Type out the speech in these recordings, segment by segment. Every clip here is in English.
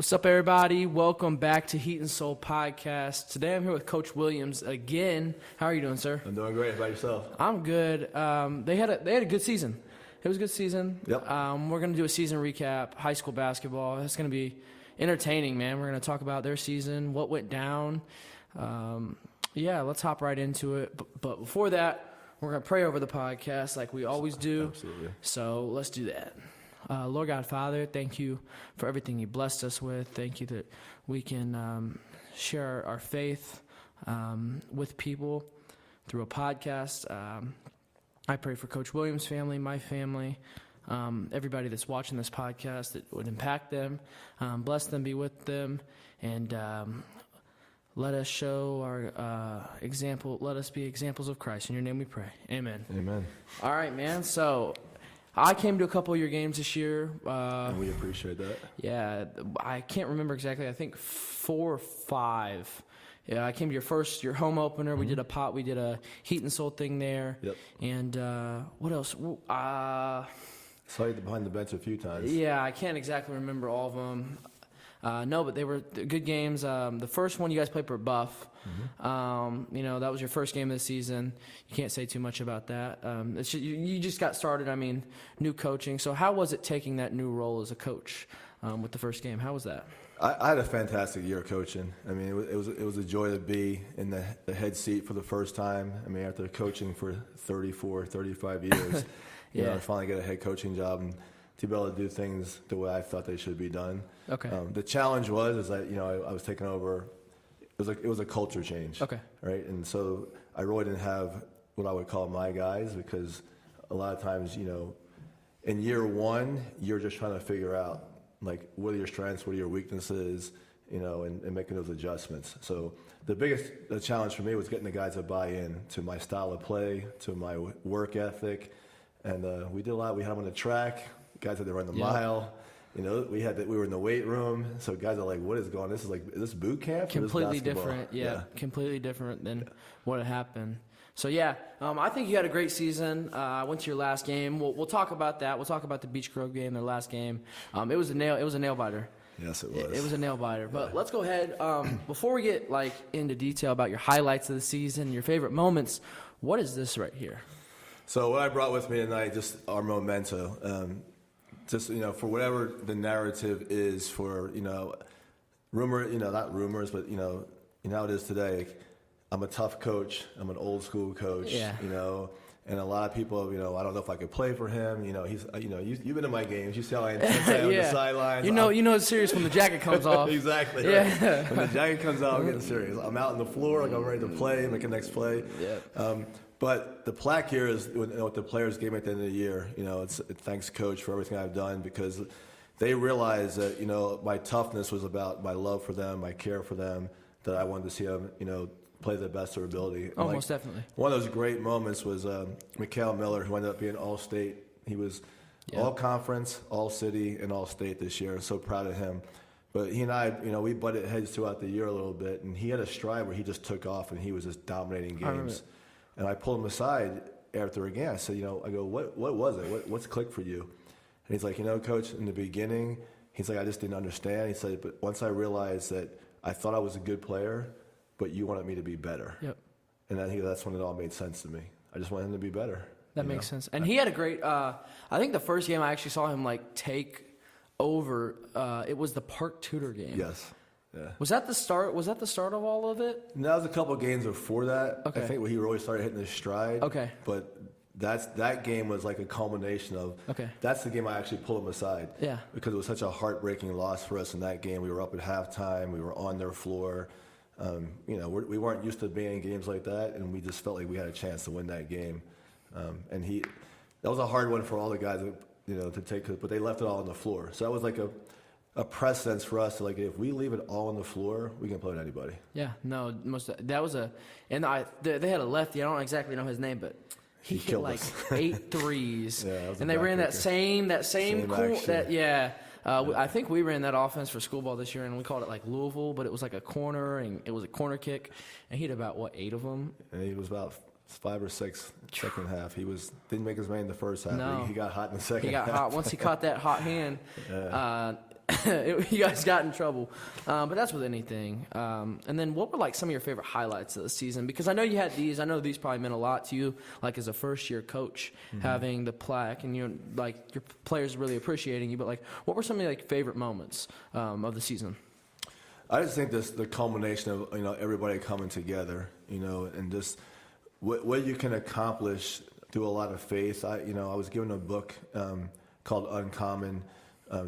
What's up, everybody? Welcome back to Heat and Soul Podcast. Today I'm here with Coach Williams again. How are you doing, sir? I'm doing great. How about yourself? I'm good. They had a good season. It was a good season. Yep. We're going to do a season recap, high school basketball. It's going to be entertaining, man. We're going to talk about their season, what went down. Let's hop right into it. But before that, we're going to pray over the podcast like we always do. Absolutely. So let's do that. Lord God, Father, thank you for everything you blessed us with. Thank you that we can share our faith with people through a podcast. I pray for Coach Williams' family, my family, everybody that's watching this podcast, that would impact them. Bless them, be with them, and let us show our example. Let us be examples of Christ. In your name we pray. Amen. Amen. All right, man. So I came to a couple of your games this year. And we appreciate that. Yeah, I can't remember exactly. I think 4 or 5. Yeah, I came to your home opener. Mm-hmm. We did a Heat and Soul thing there. Yep. And what else? Saw you behind the bench a few times. Yeah, I can't exactly remember all of them. No, but they were good games. The first one you guys played for Buff. Mm-hmm. That was your first game of the season. You can't say too much about that. You just got started. I mean, new coaching. So how was it taking that new role as a coach with the first game? How was that? I had a fantastic year coaching. I mean, it was a joy to be in the head seat for the first time. I mean, after coaching for 34, 35 years, yeah. I finally get a head coaching job and to be able to do things the way I thought they should be done. Okay. The challenge was that I was taking over. It was a culture change. Okay. Right, and so I really didn't have what I would call my guys, because a lot of times, in year one, you're just trying to figure out like what are your strengths, what are your weaknesses, and making those adjustments. So the challenge for me was getting the guys to buy in to my style of play, to my work ethic, and we did a lot. We had them on the track. Guys had to run the mile. We were in the weight room, so guys are like, "What is going on? Is this boot camp?" Completely different, yeah. Completely different than what had happened. So I think you had a great season. I went to your last game. We'll talk about that. We'll talk about the Beach Grove game, their last game. It was a nail biter. Yes, it was. It was a nail biter. But let's go ahead. Before we get into detail about your highlights of the season, your favorite moments, what is this right here? So what I brought with me tonight, just our memento. For whatever the narrative is for, rumor, not rumors, but, how it is today. I'm a tough coach. I'm an old school coach, yeah. And a lot of people, I don't know if I could play for him. He's, you've been in my games. You see how I intense I am on the sidelines. It's serious when the jacket comes off. Exactly. Yeah. Right. When the jacket comes out, I'm getting serious. I'm out on the floor, like I'm ready to play, make the next play. Yeah. But the plaque here is what the players gave me at the end of the year. It's thanks, Coach, for everything I've done, because they realized that, my toughness was about my love for them, my care for them, that I wanted to see them, play the best of their ability. Oh, most definitely. One of those great moments was Mikhail Miller, who ended up being All-State. He was All-Conference, All-City, and All-State this year. So proud of him. But he and I, we butted heads throughout the year a little bit, and he had a stride where he just took off and he was just dominating games. And I pulled him aside after a game. I said, I go, what was it? What's clicked for you? And he's like, Coach, in the beginning, he's like, I just didn't understand. He said, but once I realized that I thought I was a good player, but you wanted me to be better. Yep. And I think that's when it all made sense to me. I just wanted him to be better. That makes sense. And he had a great, I think the first game I actually saw him take over, it was the Park Tudor game. Yes. Yeah. Was that the start of all of it? And that was a couple of games before that. Okay. I think when he really started hitting his stride. Okay. But that game was like a culmination of. Okay. That's the game I actually pulled him aside. Yeah. Because it was such a heartbreaking loss for us in that game. We were up at halftime. We were on their floor. We weren't used to being in games like that, and we just felt like we had a chance to win that game. That was a hard one for all the guys, to take, but they left it all on the floor. So that was like a precedence for us to, if we leave it all on the floor, we can play with anybody. Yeah, no, they had a lefty. I don't exactly know his name, but he hit killed us. 8 threes. Yeah, and they ran that same cool action. I think we ran that offense for school ball this year, and we called it Louisville, but it was like a corner, and it was a corner kick, and he had about 8 of them. And he was about 5 or 6 second half. He didn't make his money in the first half. No. He got hot in the second half. He got hot once he caught that hot hand. Yeah. You guys got in trouble. But that's with anything. And then what were, like, some of your favorite highlights of the season? Because I know you had these. I know these probably meant a lot to you, like, as a first-year coach, having the plaque and, like, your players really appreciating you. But, like, what were some of your, like, favorite moments of the season? I just think the culmination of, everybody coming together, and just what you can accomplish through a lot of faith. I was given a book called Uncommon,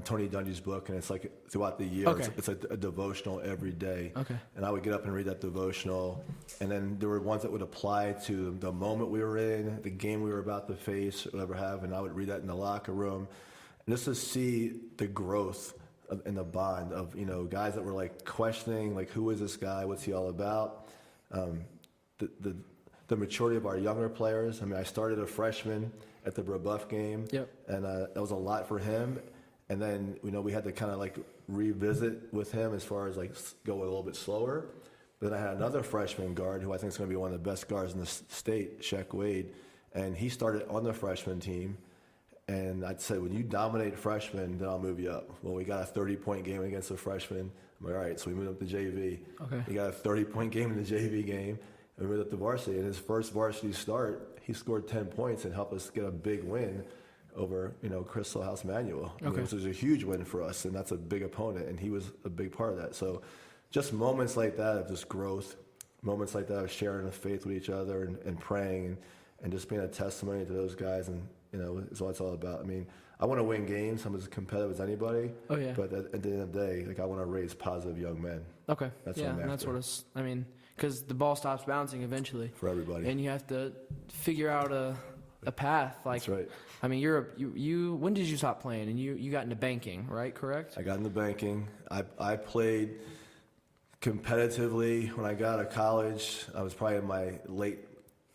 Tony Dungy's book, and it's like throughout the year, it's like a devotional every day. Okay. And I would get up and read that devotional, and then there were ones that would apply to the moment we were in, the game we were about to face, whatever have, and I would read that in the locker room, and just to see the growth in the bond of, guys that were like questioning, like, who is this guy? What's he all about? The maturity of our younger players. I mean, I started a freshman at the Brebeuf game, and that was a lot for him. And then, we had to kind of like revisit with him as far as like go a little bit slower. Then I had another freshman guard who I think is going to be one of the best guards in the state, Shaq Wade, and he started on the freshman team. And I'd say, when you dominate freshmen, then I'll move you up. Well, we got a 30-point game against a freshman. I'm like, all right, so we moved up to JV. Okay. We got a 30-point game in the JV game, and we moved up to varsity. And his first varsity start, he scored 10 points and helped us get a big win over, Crystal House Manual. Okay. Which was a huge win for us, and that's a big opponent, and he was a big part of that. So just moments like that of just growth, moments like that of sharing the faith with each other and praying and just being a testimony to those guys, and is what it's all about. I mean, I want to win games. I'm as competitive as anybody. Oh, yeah. But at the end of the day, like, I want to raise positive young men. Okay. That's what I'm after. That's what it's, because the ball stops bouncing eventually. For everybody. And you have to figure out a path. Like, that's right. I mean, you when did you stop playing? And you got into banking, right? Correct? I got into banking. I played competitively when I got out of college. I was probably in my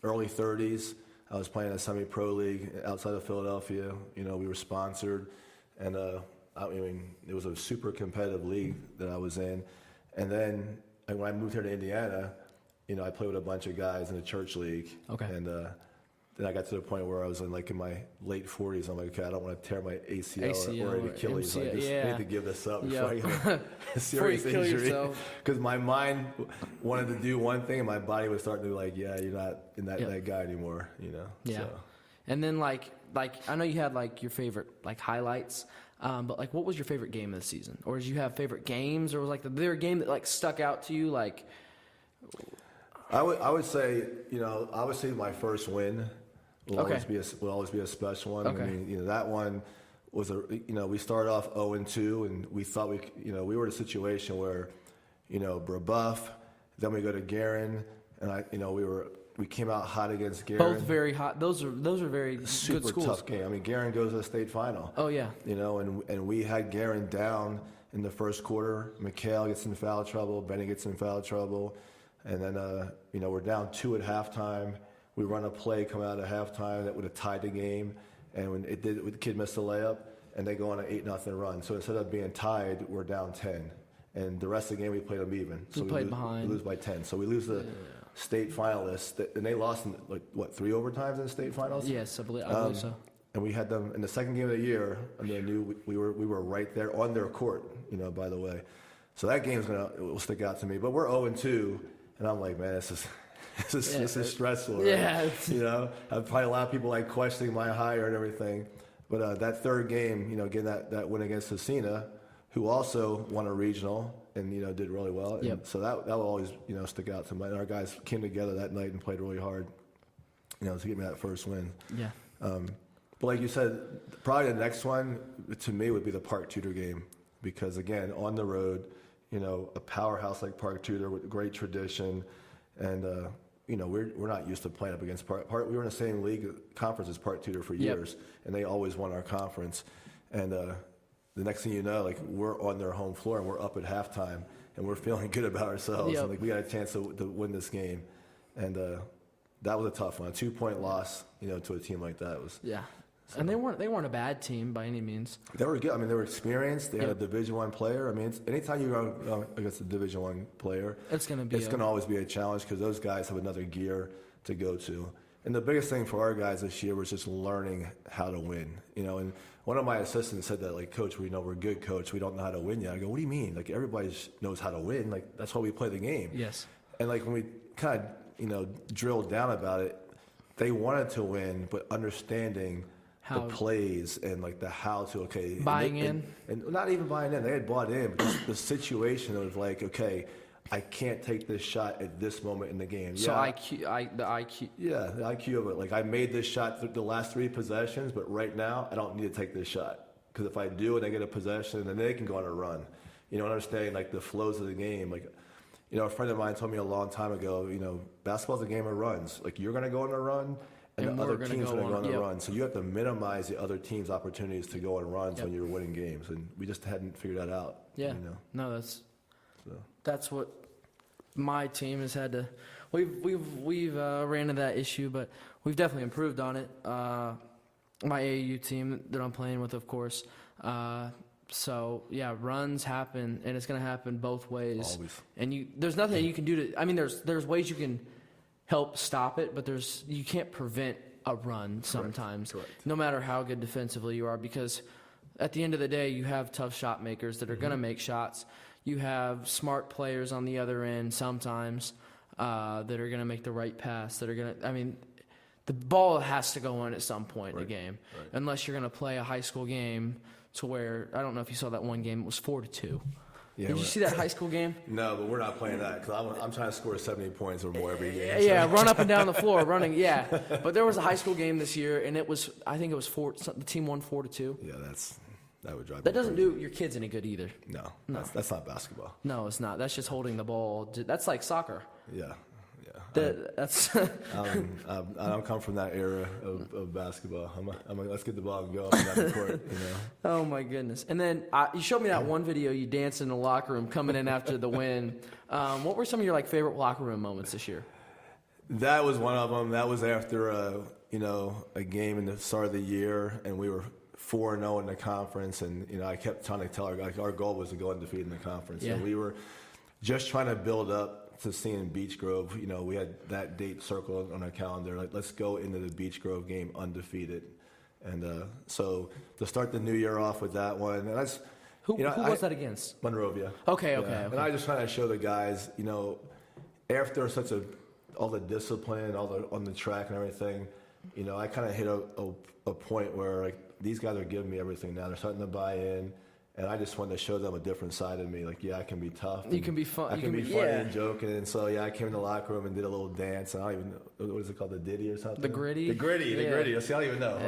early 30s. I was playing a semi-pro league outside of Philadelphia. We were sponsored, and it was a super competitive league that I was in. And then when I moved here to Indiana, I played with a bunch of guys in the church league. Okay. And then I got to the point where I was in my late 40s. I'm like, okay, I don't want to tear my ACL or Achilles. I just need to give this up before I get a serious injury. Because my mind wanted to do one thing, and my body was starting to be like, yeah, you're not in that guy anymore, Yeah. So. And then like I know you had your favorite highlights, but what was your favorite game of the season? Or did you have favorite games, or was there a game that stuck out to you? I would say, obviously my first win will always be a special one. Okay. I mean, that one was we started off 0-2, and we thought we were in a situation where, Brebeuf, then we go to Guerin, and we came out hot against Guerin. Both very hot. Those are very super good schools. Tough game. I mean, Guerin goes to the state final. Oh yeah. And we had Guerin down in the first quarter. Mikhail gets in foul trouble. Benny gets in foul trouble. And then, we're down 2 at halftime. We run a play coming out of halftime that would have tied the game. And when the kid missed a layup, and they go on an 8-0 run. So instead of being tied, we're down 10. And the rest of the game, we played them even. So we lose by 10. So we lose the state finalists. And they lost in, 3 overtimes in the state finals? Yes, I believe so. And we had them in the second game of the year, and they knew we were right there on their court, by the way. So that game will stick out to me. But we're 0-2. And I'm like, man, this is stressful. Right? Yeah. Probably a lot of people questioning my hire and everything. But that third game, getting that win against Hacina, who also won a regional and did really well. And so that will always stick out to me. And our guys came together that night and played really hard, to get me that first win. Yeah. But like you said, probably the next one to me would be the Park Tudor game, because again, on the road. A powerhouse like Park Tudor with great tradition, and we're not used to playing up against Park. We were in the same league conference as Park Tudor for years, and they always won our conference. And the next thing you know, we're on their home floor and we're up at halftime and we're feeling good about ourselves. Yep. And we got a chance to win this game, and that was a tough one. A 2-point loss, to a team like that was. Yeah. So. And they weren't a bad team by any means. They were good. I mean, they were experienced. They had a Division I player. I mean, anytime you go against a Division I player, it's going to always be a challenge, because those guys have another gear to go to. And the biggest thing for our guys this year was just learning how to win. And one of my assistants said that, like, Coach, we're good, Coach. We don't know how to win yet. I go, what do you mean? Like, everybody knows how to win. Like, that's why we play the game. Yes. And, like, when we kind of, drilled down about it, they wanted to win, but understanding the plays and, like, the how to, buying in. And not even buying in. They had bought in, but the situation of, like, okay, I can't take this shot at this moment in the game. So the IQ. Yeah, the IQ of it. Like, I made this shot the last 3 possessions, but right now I don't need to take this shot. Because if I do and I get a possession, then they can go on a run. Understanding, like, the flows of the game. Like, a friend of mine told me a long time ago, basketball's a game of runs. Like, you're going to go on a run, and the other team's going to go on a run. So you have to minimize the other team's opportunities to go on runs when you're winning games. And we just hadn't figured that out. Yeah. No, that's what my team has had to. We've ran into that issue, but we've definitely improved on it. My AAU team that I'm playing with, of course. So yeah, runs happen, and it's going to happen both ways. Always. And there's nothing you can do to. I mean, there's ways you can help stop it, but you can't prevent a run sometimes. Correct. No matter how good defensively you are, because at the end of the day, you have tough shot makers that are going to make shots. You have smart players on the other end sometimes that are going to make the right pass, that are going to – I mean, the ball has to go in at some point in the game, unless you're going to play a high school game to where – I don't know if you saw that one game. It was 4-2. Yeah, did you see that high school game? No, but we're not playing that because I'm trying to score 70 points or more every game. Yeah, run up and down the floor, running, yeah. But there was a high school game this year, and I think it was the team won 4-2. Yeah, that would drive me That doesn't crazy. do your kids any good either. No. That's not basketball. No, it's not. That's just holding the ball. That's like soccer. Yeah. That's. I don't come from that era of basketball. I'm like, let's get the ball and go up and down the court. Oh my goodness! And then you showed me that one video you danced in the locker room coming in after the win. What were some of your favorite locker room moments this year? That was one of them. That was after a game in the start of the year, and we were 4-0 in the conference, and I kept trying to tell our goal was to go undefeated in the conference. Yeah. And we were just trying to build up to seeing Beech Grove. We had that date circled on our calendar. Like, let's go into the Beech Grove game undefeated. And so to start the new year off with that one, and that's who was that against? Monrovia. Okay. And I just trying to show the guys, after all the discipline, on the track and everything, I kind of hit a point where these guys are giving me everything now. They're starting to buy in. And I just wanted to show them a different side of me. Like, yeah, I can be tough. You can be fun. I can be funny and joking. And so, I came in the locker room and did a little dance. And I don't even know, what is it called, the ditty or something? The gritty? The gritty. See, I don't even know.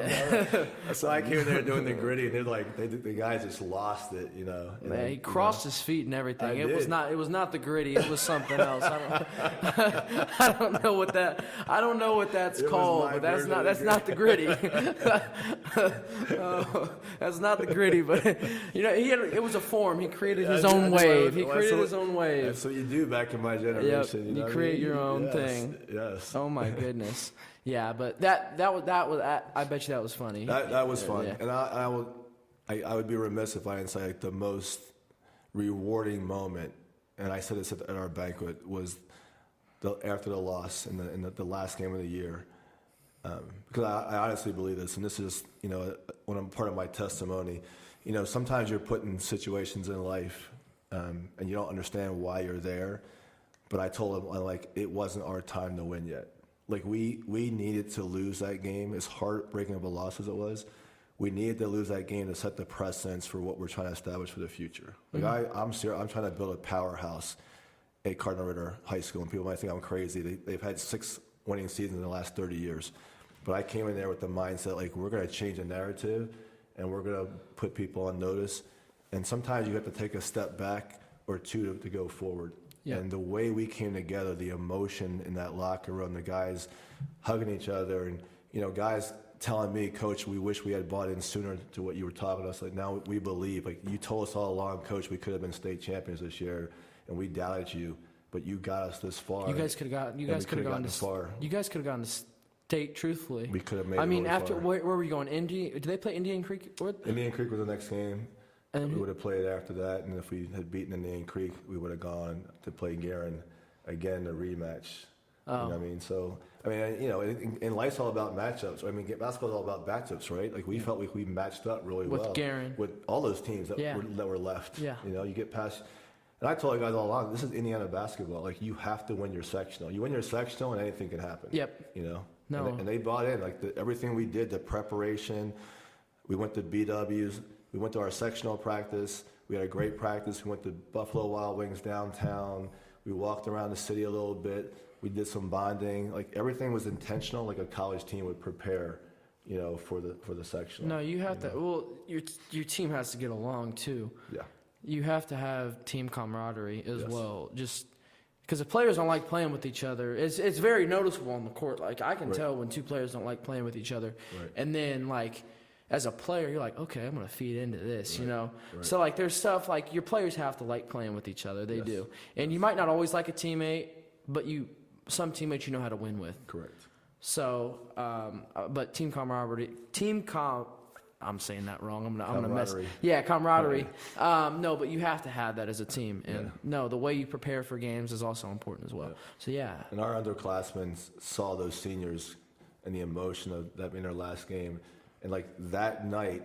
So I came in there doing the gritty, and the guys just lost it, Man, he crossed his feet and everything. It was not the gritty. It was something else. I don't know what that's called. But that's not the gritty. That's not the gritty. But it was a form. He created his own wave. That's what you do back in my generation. You create your own thing. Yes. Oh my goodness. Yeah, but that was. I bet you that was funny. That was fun, yeah. And I would be remiss if I didn't say the most rewarding moment, and I said this at our banquet, was after the loss in the last game of the year. Because I honestly believe this, and this is when I'm part of my testimony. Sometimes you're put in situations in life, and you don't understand why you're there. But I told him, it wasn't our time to win yet. We needed to lose that game, as heartbreaking of a loss as it was. We needed to lose that game to set the precedence for what we're trying to establish for the future. I'm serious. I'm trying to build a powerhouse at Cardinal Ritter High School, and people might think I'm crazy. They've had 6 winning seasons in the last 30 years. But I came in there with the mindset, we're going to change the narrative, and we're going to put people on notice. And sometimes you have to take a step back or two to go forward. Yeah. And the way we came together, the emotion in that locker room, the guys hugging each other, and guys telling me, Coach, we wish we had bought in sooner to what you were talking to us. Now we believe, you told us all along, Coach, we could have been state champions this year, and we doubted you, but you got us this far. You guys could have gone far. You guys could have gone to state, truthfully. We could have made it. I mean, really after far. Where were you going? Did they play Indian Creek? Indian Creek was the next game. And we would have played after that, and if we had beaten Indian Creek, we would have gone to play Guerin again, the rematch. You know what I mean? So, I mean, you know, in life's all about matchups. I mean, basketball's all about matchups, right? Like, we felt like we matched up really well. With Guerin. With all those teams that were left. Yeah. You know, you get past... And I told you guys all along, this is Indiana basketball. Like, you have to win your sectional. You win your sectional and anything can happen. Yep. You know? No. And they bought in. Like, everything we did, the preparation, we went to BWs, we went to our sectional practice, we had a great practice, we went to Buffalo Wild Wings downtown, we walked around the city a little bit, we did some bonding. Like, everything was intentional, like a college team would prepare, you know, for the sectional. No, you have to. Well, your team has to get along too. Yeah. You have to have team camaraderie as Yes. well. Just because if players don't like playing with each other, it's very noticeable on the court. Like, I can tell when two players don't like playing with each other. Right. And then, like, as a player, you're like, okay, I'm going to feed into this, you know? Right. So, like, there's stuff, like, your players have to like playing with each other. They Yes. do. And you might not always like a teammate, but some teammates you know how to win with. Correct. So, but team camaraderie, I'm saying that wrong. I'm gonna mess. Camaraderie. Yeah, camaraderie. No, but you have to have that as a team, and no, the way you prepare for games is also important as well. Yeah. So yeah, And our underclassmen saw those seniors and the emotion of that being their last game. And, like, that night,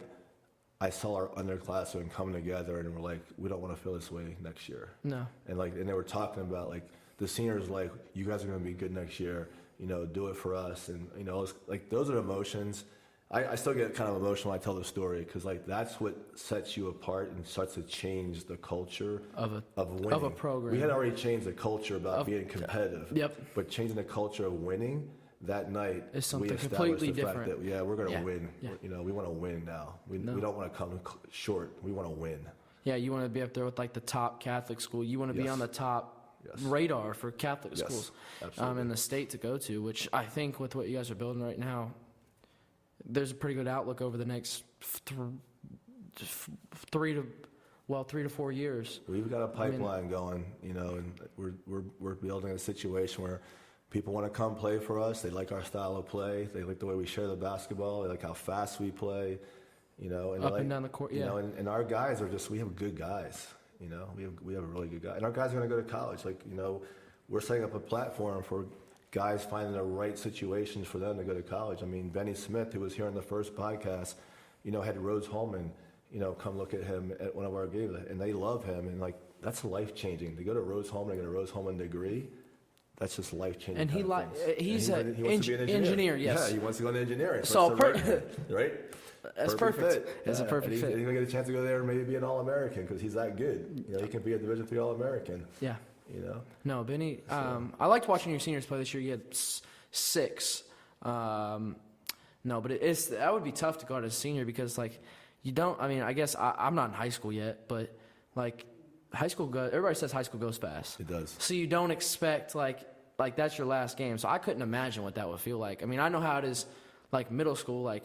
I saw our underclassmen coming together and we're like, we don't want to feel this way next year. no, And, like, and they were talking about, like, the seniors, like, you guys are going to be good next year, you know, do it for us. And, you know, it's, like, those are emotions. I still get kind of emotional when I tell the story because, like, that's what sets you apart and starts to change the culture of winning. of a program. We had already changed the culture about being competitive. Yep. But changing the culture of winning that night, Is something we established completely the fact different. that, we're going to Yeah. win. Yeah. You know, we want to win now. We don't want to come short. We want to win. Yeah, you want to be up there with like the top Catholic school. You want to be Yes. on the top Yes. radar for Catholic Yes, schools absolutely. in the state to go to, which I think with what you guys are building right now, there's a pretty good outlook over the next 3 to 4 years. We've got a pipeline going, you know, and we're building a situation where people want to come play for us. They like our style of play. They like the way we share the basketball. They like how fast we play, you know. And Up like, and down the court, you yeah. know, and our guys are just, we have good guys, you know. We have a really good guy. And our guys are going to go to college. Like, you know, we're setting up a platform for guys finding the right situations for them to go to college. I mean, Benny Smith, who was here on the first podcast, you know, had Rose Holman, you know, come look at him at one of our games, and they love him. And, like, that's life-changing. To go to Rose Holman and get a Rose Holman degree, that's just life-changing. And he's an wants to be an engineer, yes. Yeah, he wants to go into engineering. So right? That's perfect. It's a perfect and fit. he's going to get a chance to go there and maybe be an All-American because he's that good. You know, he can be a Division III All-American. Yeah. You know? No, Benny, I liked watching your seniors play this year. You had 6. No, but that would be tough to go out as a senior because, like, you don't, I mean, I guess I'm not in high school yet, but, like, everybody says high school goes fast. It does. So you don't expect, like that's your last game. So I couldn't imagine what that would feel like. I mean, I know how it is, like, middle school, like,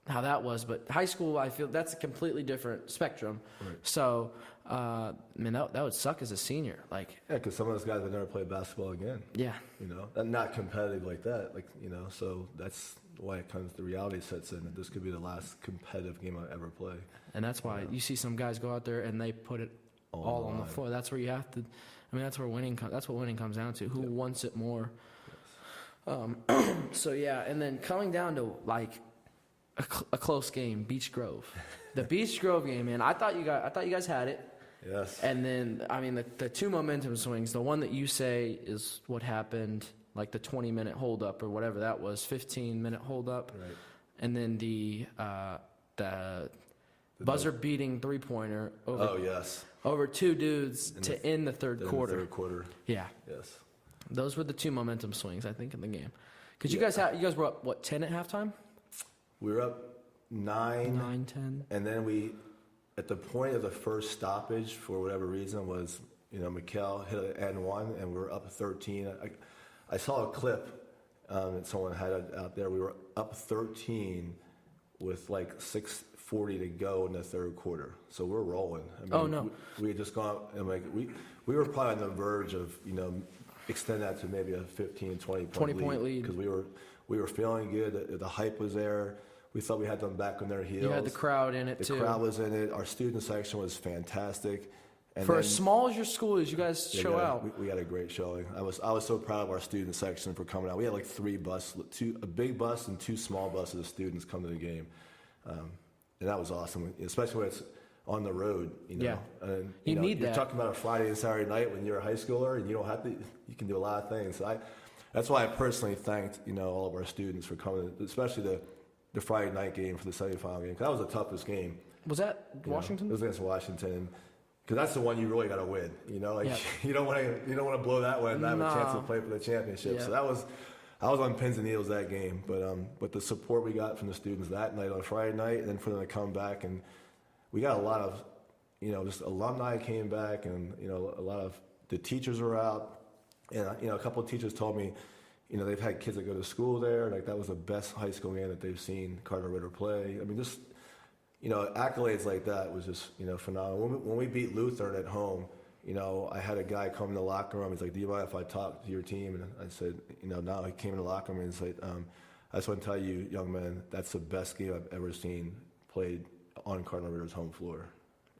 how that was, but high school, I feel that's a completely different spectrum. Right. So, I mean, that would suck as a senior. Like, Yeah, because some of those guys would never play basketball again. yeah. You know, and not competitive like that. Like, you know, so that's why it comes, the reality sets in that this could be the last competitive game I ever play. And that's why you see some guys go out there and they put it all on the floor. That's where you have to. I mean, that's where that's what winning comes down to. Who wants it more? So yeah, and then coming down to like a close game, Beach Grove, the Beach Grove game, man. I thought you guys had it. Yes. And then I mean the two momentum swings. The one that you say is what happened, like the 20-minute holdup or whatever that was, 15-minute holdup. Right. And then the buzzer-beating three-pointer over two dudes to end the third quarter. The third quarter. Yeah, Yes. those were the two momentum swings I think in the game. Because you guys were up what 10 at halftime? We were up 9. 9, 10. And then we, at the point of the first stoppage, for whatever reason, was, you know, Mikal hit an N1 and we were up 13. I saw a clip that someone had out there. We were up 13 with like 6:40 to go in the third quarter. So we're rolling. I mean, Oh, no. We had just gone, and like we were probably on the verge of, you know, extend that to maybe a 15, 20-point lead. Because we were feeling good. The hype was there. We thought we had them back on their heels. You had the crowd in it too. The crowd was in it. Our student section was fantastic. And For then, as small as your school is, you guys show out. We had a great showing. I was so proud of our student section for coming out. We had like a big bus and 2 small buses of students come to the game, and that was awesome. Especially when it's on the road, Yeah. And You need you're that. talking about a Friday and Saturday night when you're a high schooler, and you can do a lot of things. So that's why I personally thanked all of our students for coming, especially the Friday night game for the semifinal game. 'Cause that was the toughest game. Was that Washington? It was against Washington. Because that's the one you really got to win, Yep. you don't want to blow that one and not have a chance to No. play for the championship. Yeah. So I was on pins and needles that game, but the support we got from the students that night on Friday night, and then for them to come back, and we got a lot of, just alumni came back, and a lot of the teachers were out, and a couple of teachers told me, they've had kids that go to school there, like that was the best high school game that they've seen Cardinal Ritter play. I mean, just accolades like that was just, phenomenal. When we beat Lutheran at home, I had a guy come in the locker room. He's like, "Do you mind if I talk to your team?" And I said, no. He came in the locker room and he said, "I just want to tell you, young man, that's the best game I've ever seen played on Cardinal Ritter's home floor."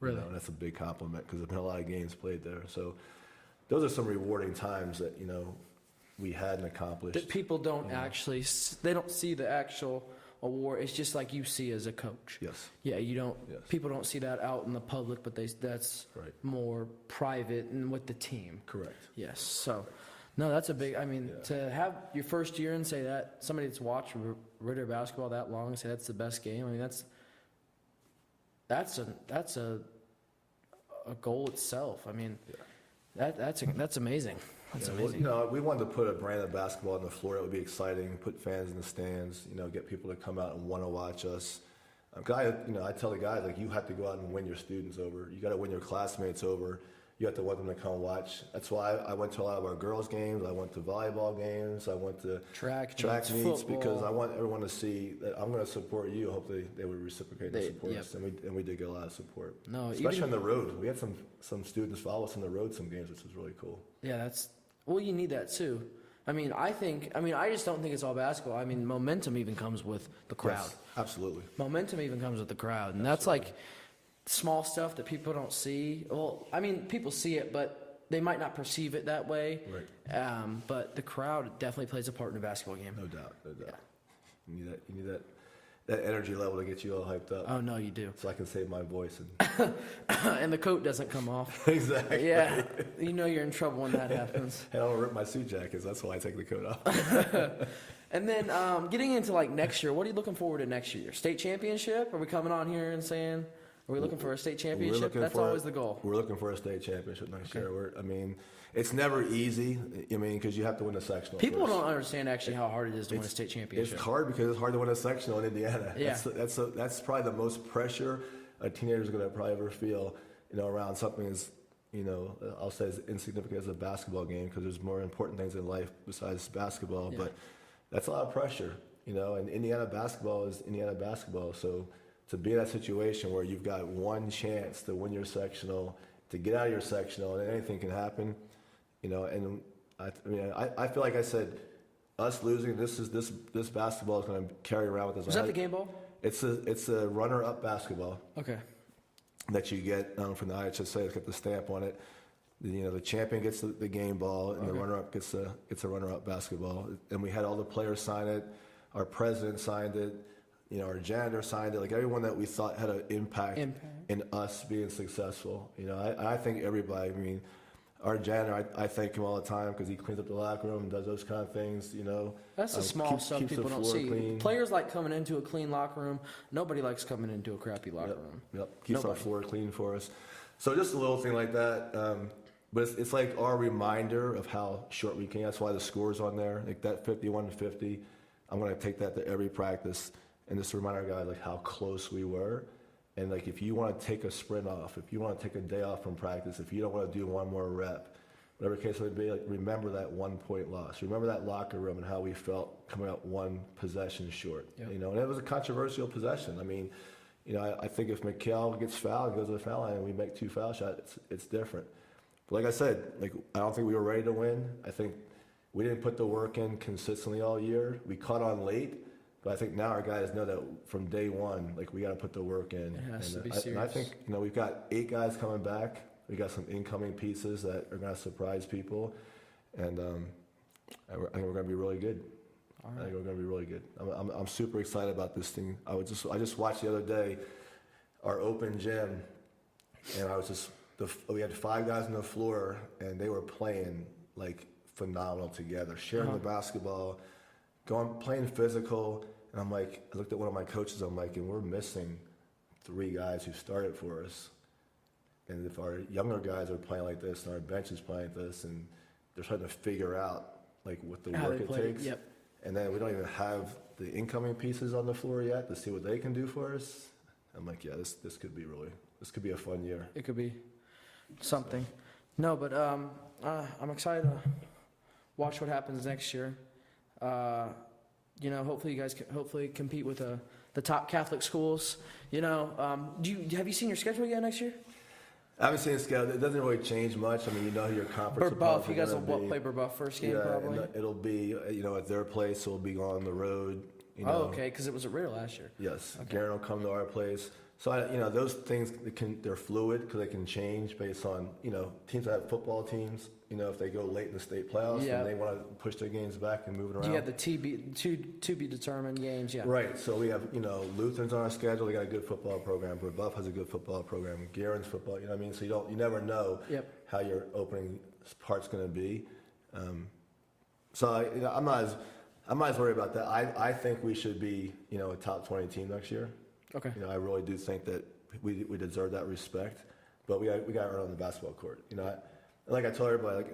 Really? And that's a big compliment because there's been a lot of games played there. So those are some rewarding times that, we hadn't accomplished. That people don't actually, they don't see the actual award. It's just like you see as a coach. Yes. Yeah, you don't. Yes. People don't see that out in the public, but that's Right. more private and with the team. Correct. Yes. So, no, that's a big. I mean, Yeah. to have your first year and say that somebody that's watched Ritter basketball that long and say that's the best game. I mean, that's a goal itself. I mean, that's amazing. That's amazing. Well, we wanted to put a brand of basketball on the floor that would be exciting, put fans in the stands, get people to come out and want to watch us. I tell the guys, like, you have to go out and win your students over. You got to win your classmates over. You have to want them to come watch. That's why I went to a lot of our girls' games. I went to volleyball games. I went to Track meets football. because I want everyone to see that I'm going to support you. Hopefully, they would reciprocate the support Yep. us, and we did get a lot of support. No, especially even- on the road. We had some students follow us on the road some games, which was really cool. Yeah, you need that too. I just don't think it's all basketball. I mean, momentum even comes with the crowd. Yes, absolutely. Momentum even comes with the crowd. And that's like small stuff that people don't see. Well, I mean, people see it, but they might not perceive it that way. Right. But the crowd definitely plays a part in a basketball game. No doubt. Yeah. You need that energy level to get you all hyped up. Oh, no, you do. So I can save my voice. And And the coat doesn't come off. exactly. Yeah. You're in trouble when that happens. And I don't rip my suit jackets. That's why I take the coat off. And then getting into like next year, what are you looking forward to next year? State championship? Are we coming on here and saying, are we looking for a state championship? That's always the goal. We're looking for a state championship next year. It's never easy. Because you have to win a sectional. People first. don't understand actually how hard it is to win a state championship. It's hard because it's hard to win a sectional in Indiana. Yeah. That's probably the most pressure a teenager is going to probably ever feel, around something as, I'll say as insignificant as a basketball game, because there's more important things in life besides basketball. Yeah. But that's a lot of pressure, and Indiana basketball is Indiana basketball. So to be in that situation where you've got one chance to win your sectional, to get out of your sectional, and anything can happen, and I feel like I said, us losing this basketball is going to carry around with us. Was that the game ball? It's a runner-up basketball Okay. that you get from the IHSA. It's got the stamp on it. The champion gets the game ball, and the runner-up gets a runner-up basketball. And we had all the players sign it. Our president signed it. Our janitor signed it. Like everyone that we thought had an impact in us being successful. I think everybody. Our janitor, I thank him all the time because he cleans up the locker room and does those kind of things. That's the small stuff keeps people the don't floor see. clean. Players like coming into a clean locker room. Nobody likes coming into a crappy locker room. Yep. Keeps Nobody. our floor clean for us. So just a little thing like that. But it's like our reminder of how short we came. That's why the score's on there. Like that 51-50. I'm going to take that to every practice and just remind our guys like how close we were. And like if you want to take a sprint off, if you want to take a day off from practice, if you don't want to do one more rep, whatever the case may be, like remember that 1 point loss. Remember that locker room and how we felt coming out one possession short. Yep. And it was a controversial possession. I think if Mikhail gets fouled, goes to the foul line, and we make 2 foul shots, it's different. But like I said, I don't think we were ready to win. I think we didn't put the work in consistently all year. We caught on late, but I think now our guys know that from day one, we got to put the work in. It has to be And I serious. think we've got 8 guys coming back. We got some incoming pieces that are going to surprise people, and I think we're going to be really good. All right. I think we're going to be really good. I'm super excited about this thing. I just watched the other day our open gym, and we had 5 guys on the floor, and they were playing like phenomenal together, sharing the basketball, playing physical. And I'm like, I looked at one of my coaches. I'm like, and we're missing 3 guys who started for us. And if our younger guys are playing like this, and our bench is playing like this, and they're trying to figure out like what the work it takes. Yep. And then we don't even have the incoming pieces on the floor yet to see what they can do for us. I'm like, yeah, this could be a fun year. It could be something. No, but I'm excited to watch what happens next year. Hopefully you guys can compete with the top Catholic schools. Have you seen your schedule yet next year? I haven't seen the schedule. It doesn't really change much. I mean, your conference. Burbuff, you guys will play Burbuff first game probably. And it'll be at their place. So we'll be on the road. Okay, because it was at Ritter last year. Yes, okay. Garen will come to our place. So those things they're fluid because they can change based on teams that have football teams. If they go late in the state playoffs and they want to push their games back and move it around. You have the to be determined games, yeah. Right. So we have Lutheran's on our schedule. They got a good football program. Burbuff has a good football program. Garen's football. You know what I mean? So you never know how your opening part's going to be. I'm not as worried about that. I think we should be a top 20 team next year. Okay. I really do think that we deserve that respect, but we got to earn on the basketball court. Like I told everybody,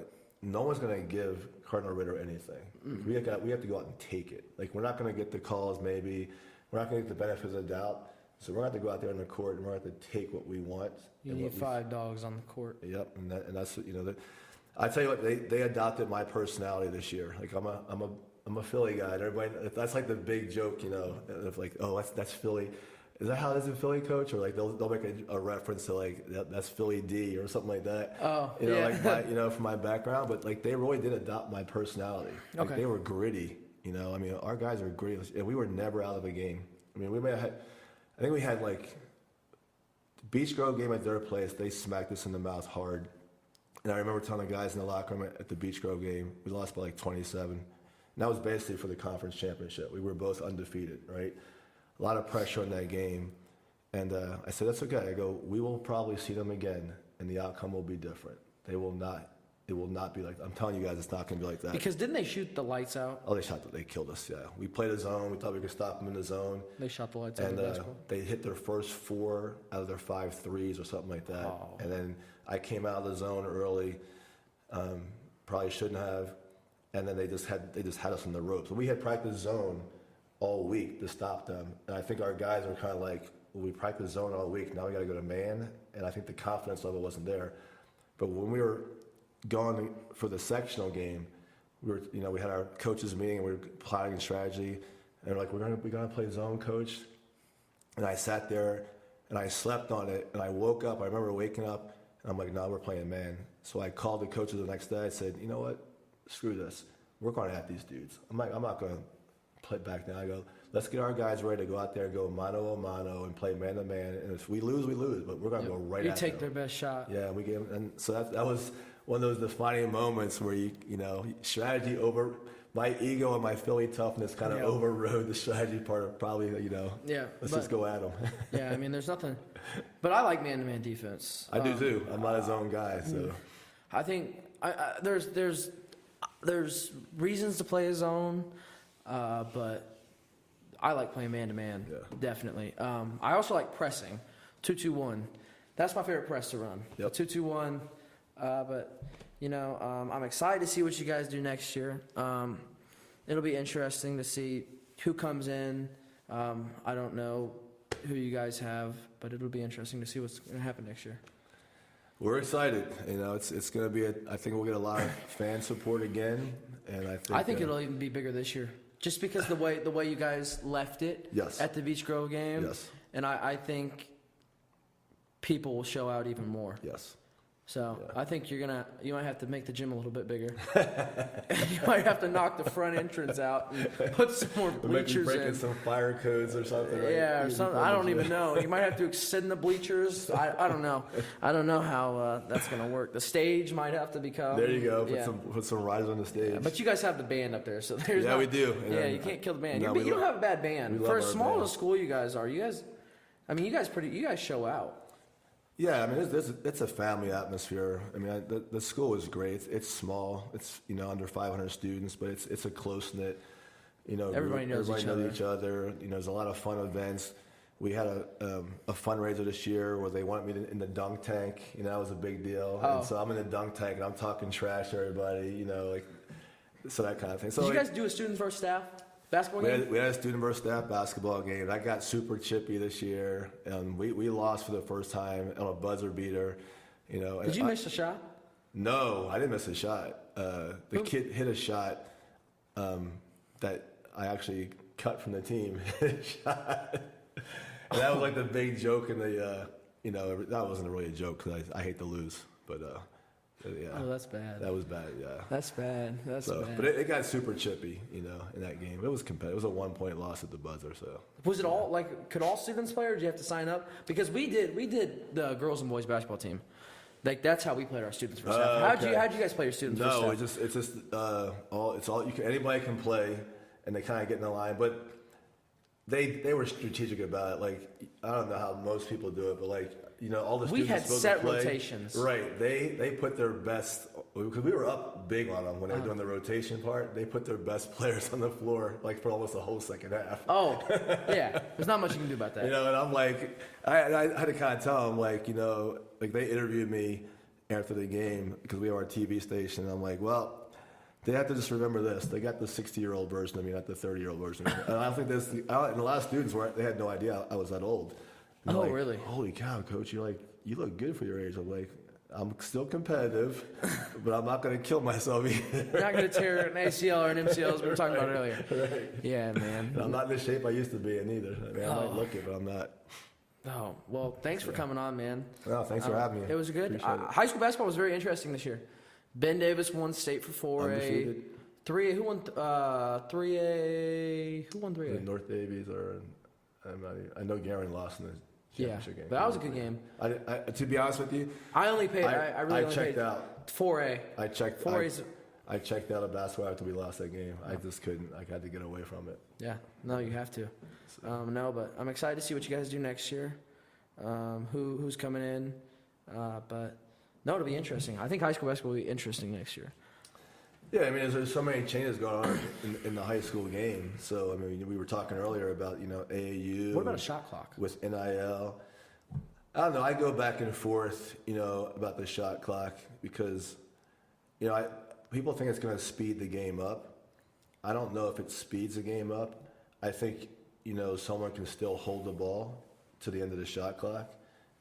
no one's going to give Cardinal Ritter anything. We have to go out and take it. We're not going to get the calls. Maybe we're not going to get the benefit of the doubt. So we're going to have to go out there in the court and we're going to have to take what we want. You need 5 dogs on the court. Yep, and that's I tell you what, they adopted my personality this year. I'm a Philly guy. And everybody, that's like the big joke, of that's Philly. Is that how it is in Philly, coach? Or they'll make a reference to that's Philly D or something like that. Oh, from my background. But they really did adopt my personality. Okay. They were gritty. Our guys are gritty, and we were never out of a game. We may have had, I think we had the Beach Grove game at their place. They smacked us in the mouth hard. And I remember telling the guys in the locker room at the Beach Grove game, we lost by 27. And that was basically for the conference championship. We were both undefeated, right? A lot of pressure in that game. And I said, that's okay. I go, we will probably see them again, and the outcome will be different. It will not be I'm telling you guys, it's not going to be like that. Because didn't they shoot the lights out? Oh, they killed us, yeah. We played a zone. We thought we could stop them in the zone. They shot the lights out of the basketball? They hit their first 4 out of their 5 threes or something like that. Oh. And then I came out of the zone early, probably shouldn't have, and then they just had us in the ropes. And we had practiced zone all week to stop them. And I think our guys were kind of we practiced zone all week, now we got to go to man. And I think the confidence level wasn't there. But when we were going for the sectional game, we had our coaches meeting and we were plotting a strategy. And we're gonna play zone, coach. And I sat there and I slept on it. And I woke up. I remember waking up and I'm like, no, we're playing man. So I called the coaches the next day. I said, you know what? Screw this. We're going at these dudes. I'm not going to play back now. I go, let's get our guys ready to go out there and go mano a mano and play man to man. And if we lose, we lose. But we're going to go right at them. You take their best shot. Yeah, we gave them. And so that was one of those defining moments where strategy over my ego and my Philly toughness kind of overrode the strategy part of probably let's just go at them. Yeah, there's nothing. But I like man-to-man defense. I do too. I'm not a zone guy, so I think there's reasons to play a zone, but I like playing man-to-man. Yeah. Definitely. I also like pressing 2-2-1. That's my favorite press to run. Yep. 2-2-1. But I'm excited to see what you guys do next year. It'll be interesting to see who comes in. I don't know who you guys have, but it'll be interesting to see what's going to happen next year. We're excited. It's going to be I think we'll get a lot of fan support again, and I think it'll even be bigger this year, just because the way you guys left it at the Beach Grove game. Yes. And I think people will show out even more. Yes. So I think you might have to make the gym a little bit bigger. You might have to knock the front entrance out and put some more bleachers breaking in. some fire codes or something. Right? Yeah, or something. I don't even know. You might have to extend the bleachers. I don't know. I don't know how that's going to work. The stage might have to become. There you go. Put some riders on the stage. Yeah, but you guys have the band up there, so there's. Yeah, we do. Yeah, you can't kill the band. No, You don't have a bad band. For as small band. as a school you guys are, you guys show out. Yeah, I mean, it's a family atmosphere. I mean, the school is great. It's small. It's under 500 students, but it's a close knit. Everybody knows each other. There's a lot of fun events. We had a fundraiser this year where they wanted me in the dunk tank. That was a big deal. Oh. And so I'm in the dunk tank and I'm talking trash to everybody. So that kind of thing. So Did you guys do a student versus staff basketball game? We had a student versus staff basketball game. I got super chippy this year. We lost for the first time on a buzzer beater. Did you miss a shot? No, I didn't miss a shot. The kid hit a shot that I actually cut from the team. shot. And that was like the big joke in the. That wasn't really a joke because I hate to lose, but. Yeah. Oh, that's bad. That was bad, yeah. That's bad. That's bad. But it got super chippy, in that game. It was competitive. It was a 1-point loss at the buzzer, so. Was it all, could all students play, or did you have to sign up? Because we did the girls and boys basketball team. That's how we played our students for staff. How'd you guys play your students for staff? No, it's just anybody can play, and they kind of get in the line. But they were strategic about it. I don't know how most people do it, but all the students we had supposed set to play, rotations. Right. They put their best, because we were up big on them when they were doing the rotation part. They put their best players on the floor for almost the whole second half. Oh, yeah. There's not much you can do about that. And I'm I had to kind of tell them, they interviewed me after the game because we have our TV station. And I'm like, well, they have to just remember this. They got the 60-year-old version of me, not the 30-year-old version of me. And I think and a lot of students they had no idea I was that old. Oh, really? Holy cow, coach! You look good for your age. I'm like, I'm still competitive, but I'm not going to kill myself either. You're not going to tear an ACL or an MCL as we were talking about earlier. Right. Yeah, man. And I'm not in the shape I used to be in either. I mean, I might look it, but I'm not. Oh, well, thanks for coming on, man. No, thanks for having me. It was good. Appreciate it. High school basketball was very interesting this year. Ben Davis won state for 4A. Undefeated. 3A, who won 3A? Who won 3A? The North Davies I know Garen lost in the championship game. But that was a good game. I, to be honest with you, I only paid. I really only checked paid out. 4A. I checked. 4A's. I checked out of basketball after we lost that game. I just couldn't. I had to get away from it. Yeah. No, you have to. No, but I'm excited to see what you guys do next year. Who's coming in? But no, it'll be interesting. I think high school basketball will be interesting next year. Yeah, I mean, there's so many changes going on in the high school game. So, I mean, we were talking earlier about, AAU. What about a shot clock? With NIL. I don't know. I go back and forth, about the shot clock because, people think it's going to speed the game up. I don't know if it speeds the game up. I think, someone can still hold the ball to the end of the shot clock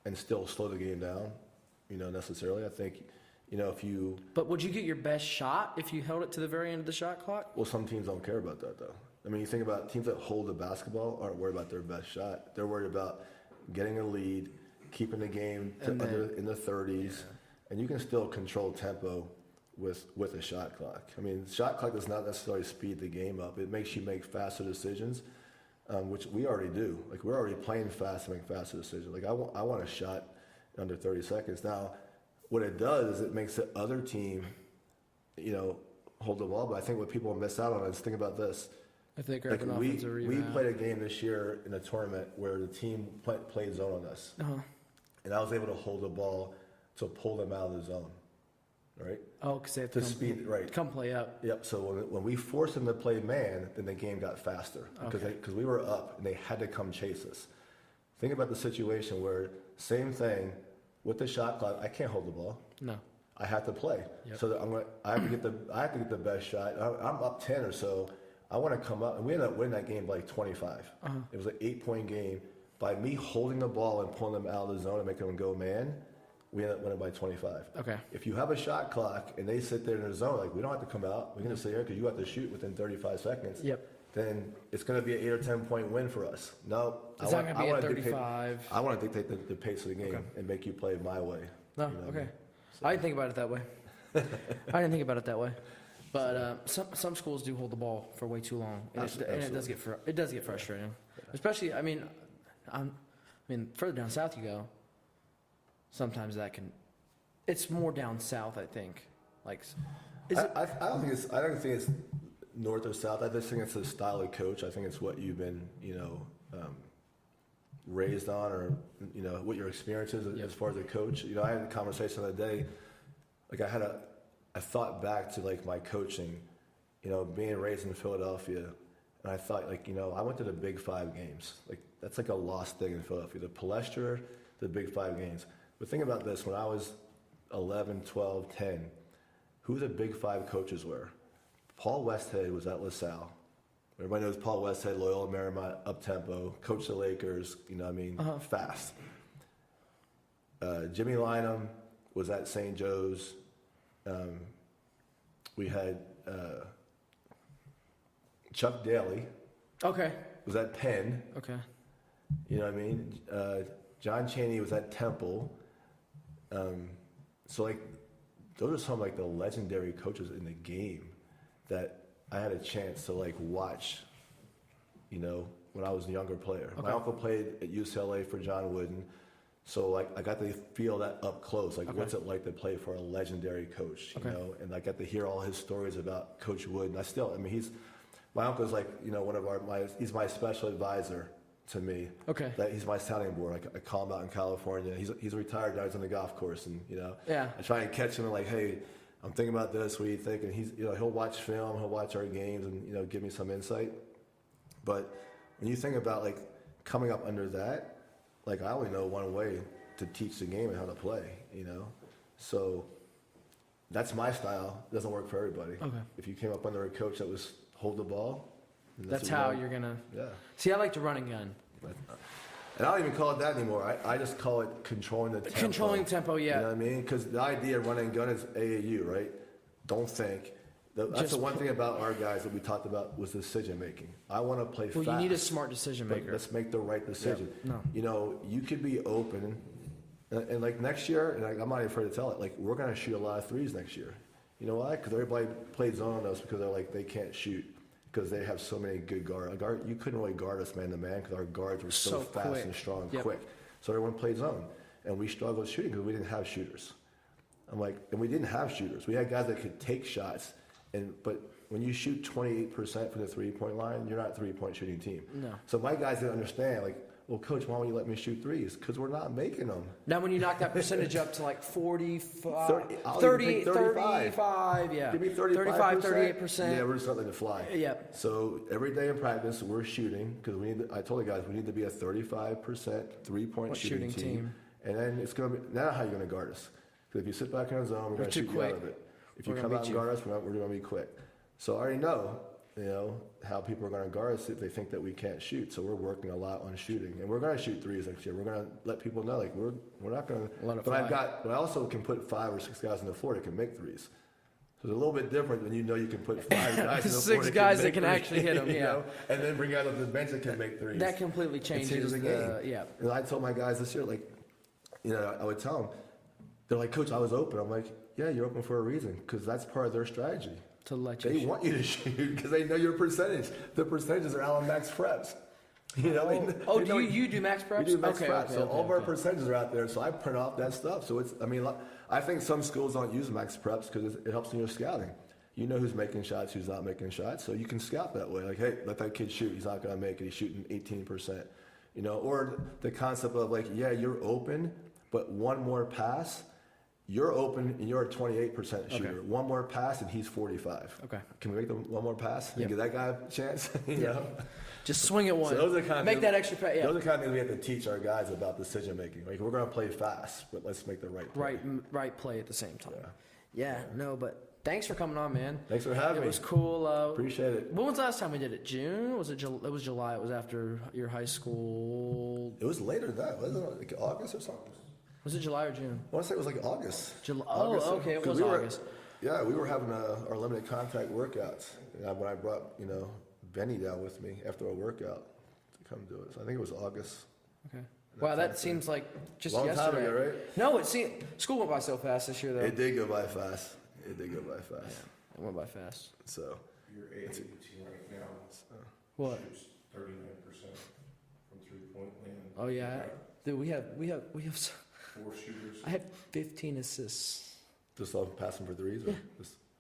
and still slow the game down, necessarily. I think, if you... But would you get your best shot if you held it to the very end of the shot clock? Well, some teams don't care about that, though. I mean, you think about teams that hold the basketball aren't worried about their best shot. They're worried about getting a lead, keeping the game in the 30s, and you can still control tempo with a shot clock. I mean, shot clock does not necessarily speed the game up. It makes you make faster decisions, which we already do. We're already playing fast and make faster decisions. I want a shot under 30 seconds. Now, what it does is it makes the other team, hold the ball. But I think what people miss out on is think about this. If they grab an offensive rebound. We played a game this year in a tournament where the team played zone on us. Uh-huh. And I was able to hold the ball to pull them out of the zone. Right? Oh, because they have to come play up. Yep. So when we forced them to play man, then the game got faster because we were up and they had to come chase us. Think about the situation where same thing with the shot clock. I can't hold the ball. No. I have to play. Yep. So I have to get the best shot. I'm up 10 or so. I want to come up, and we ended up winning that game by 25. Uh-huh. It was an 8-point game. By me holding the ball and pulling them out of the zone and making them go man, we ended up winning by 25. Okay. If you have a shot clock and they sit there in their zone, we don't have to come out. We can just sit here because you have to shoot within 35 seconds. Yep. Then it's going to be an 8 or 10-point win for us. No, it's not going to be at 35. I want to dictate the pace of the game and make you play my way. No, okay. I didn't think about it that way. But some schools do hold the ball for way too long, and it does get frustrating. Especially, I mean, further down south you go, sometimes it's more down south, I think. Like, I don't think it's north or south. I just think it's the style of coach. I think it's what you've been, raised on, or what your experience is as far as a coach. I had a conversation the other day. Like I thought back to like my coaching, being raised in Philadelphia, and I thought I went to the Big Five games. Like that's like a lost thing in Philadelphia. The Palestra, the Big Five games. But think about this: when I was 11, 12, 10, who the Big Five coaches were? Paul Westhead was at LaSalle. Everybody knows Paul Westhead, Loyola Marymount, up-tempo, coached the Lakers, fast. Jimmy Lynam was at St. Joe's. We had Chuck Daly. Okay. Was at Penn. Okay. You know what I mean? John Chaney was at Temple. So, those are some, the legendary coaches in the game that I had a chance to watch, when I was a younger player. Okay. My uncle played at UCLA for John Wooden, so I got to feel that up close. What's it like to play for a legendary coach, And I got to hear all his stories about Coach Wooden. My uncle's he's my special advisor to me. Okay. That he's my sounding board. I call him out in California. He's retired now. He's on the golf course, and Yeah. I try and catch him and hey, I'm thinking about this. What do you think? And he's he'll watch film, he'll watch our games, and give me some insight. But when you think about coming up under that, I only know one way to teach the game and how to play. So that's my style. It doesn't work for everybody. Okay. If you came up under a coach that was hold the ball, that's how you're gonna. Yeah. See, I like to run and gun. And I don't even call it that anymore. I just call it controlling the tempo. Controlling tempo, yeah. You know what I mean? Because the idea of running and gun is AAU, right? Don't think. That's the one thing about our guys that we talked about was decision making. I want to play fast. Well, you need a smart decision maker. Let's make the right decision. Yep. No. You could be open, and next year, and I'm not even afraid to tell it. We're going to shoot a lot of threes next year. You know why? Because everybody played zone on us because they can't shoot. Because they have so many good guards. You couldn't really guard us man to man because our guards were so fast quick. and strong and quick. So everyone played zone, and we struggled shooting because we didn't have shooters. And we didn't have shooters. We had guys that could take shots, but when you shoot 28% from the 3-point line, you're not a 3-point shooting team. No. So my guys didn't understand. Well, coach, why won't you let me shoot threes? Because we're not making them. Now, when you knock that percentage up to 45, 35, yeah. Give me 35, 38%. Yeah, we're just letting it fly. Yep. So every day in practice, we're shooting because I told the guys we need to be a 35% 3-point shooting team. And then it's going to be now how you're going to guard us. Because if you sit back in the zone, we're going to shoot you out of it. If you come out and guard us, we're going to be quick. So I already know, how people are going to guard us if they think that we can't shoot. So we're working a lot on shooting, and we're going to shoot threes next year. We're going to let people know, we're not going to. But I also can put 5 or 6 guys on the floor that can make threes. So it's a little bit different when you can put 5 guys on the floor. 6 guys that can actually hit them, yeah. And then bring guys off the bench that can make threes. That completely changes the game. Yeah. And I told my guys this year, I would tell them, they're like, Coach, I was open. I'm like, yeah, you're open for a reason because that's part of their strategy. To let you They want you to shoot because they know your percentage. The percentages are out on max preps. You do max preps? We do max preps. So all of our percentages are out there. So I print off that stuff. So I think some schools don't use max preps because it helps in your scouting. You know who's making shots, who's not making shots. So you can scout that way. Hey, let that kid shoot. He's not going to make it. He's shooting 18%. Or the concept of you're open, but one more pass. You're open and you're a 28% shooter. Okay. One more pass and he's 45. Okay. Can we make them one more pass and give that guy a chance? Just swing it one. So those are make that extra pass. Yeah. Those are the kind of things we have to teach our guys about decision making. We're going to play fast, but let's make the right play. Right play at the same time. But thanks for coming on, man. Thanks for having me. It was cool. Appreciate it. When was the last time we did it? June? It was July. It was after your high school. It was later than that. Wasn't it August or something? Was it July or June? I want to say it was August. August. Okay, it was August. We were having our limited contact workouts. And when I brought, Benny down with me after a workout to come do it. So I think it was August. Okay. Wow, that seems like just Long time yesterday. ago, right? No, school went by so fast this year, though. It did go by fast. It did go by fast. Yeah, it went by fast. So Your A team right now What? shoots 39% from 3-point land. Oh yeah, dude, we have. 4 shooters. I had 15 assists. just love passing for threes, or Yeah.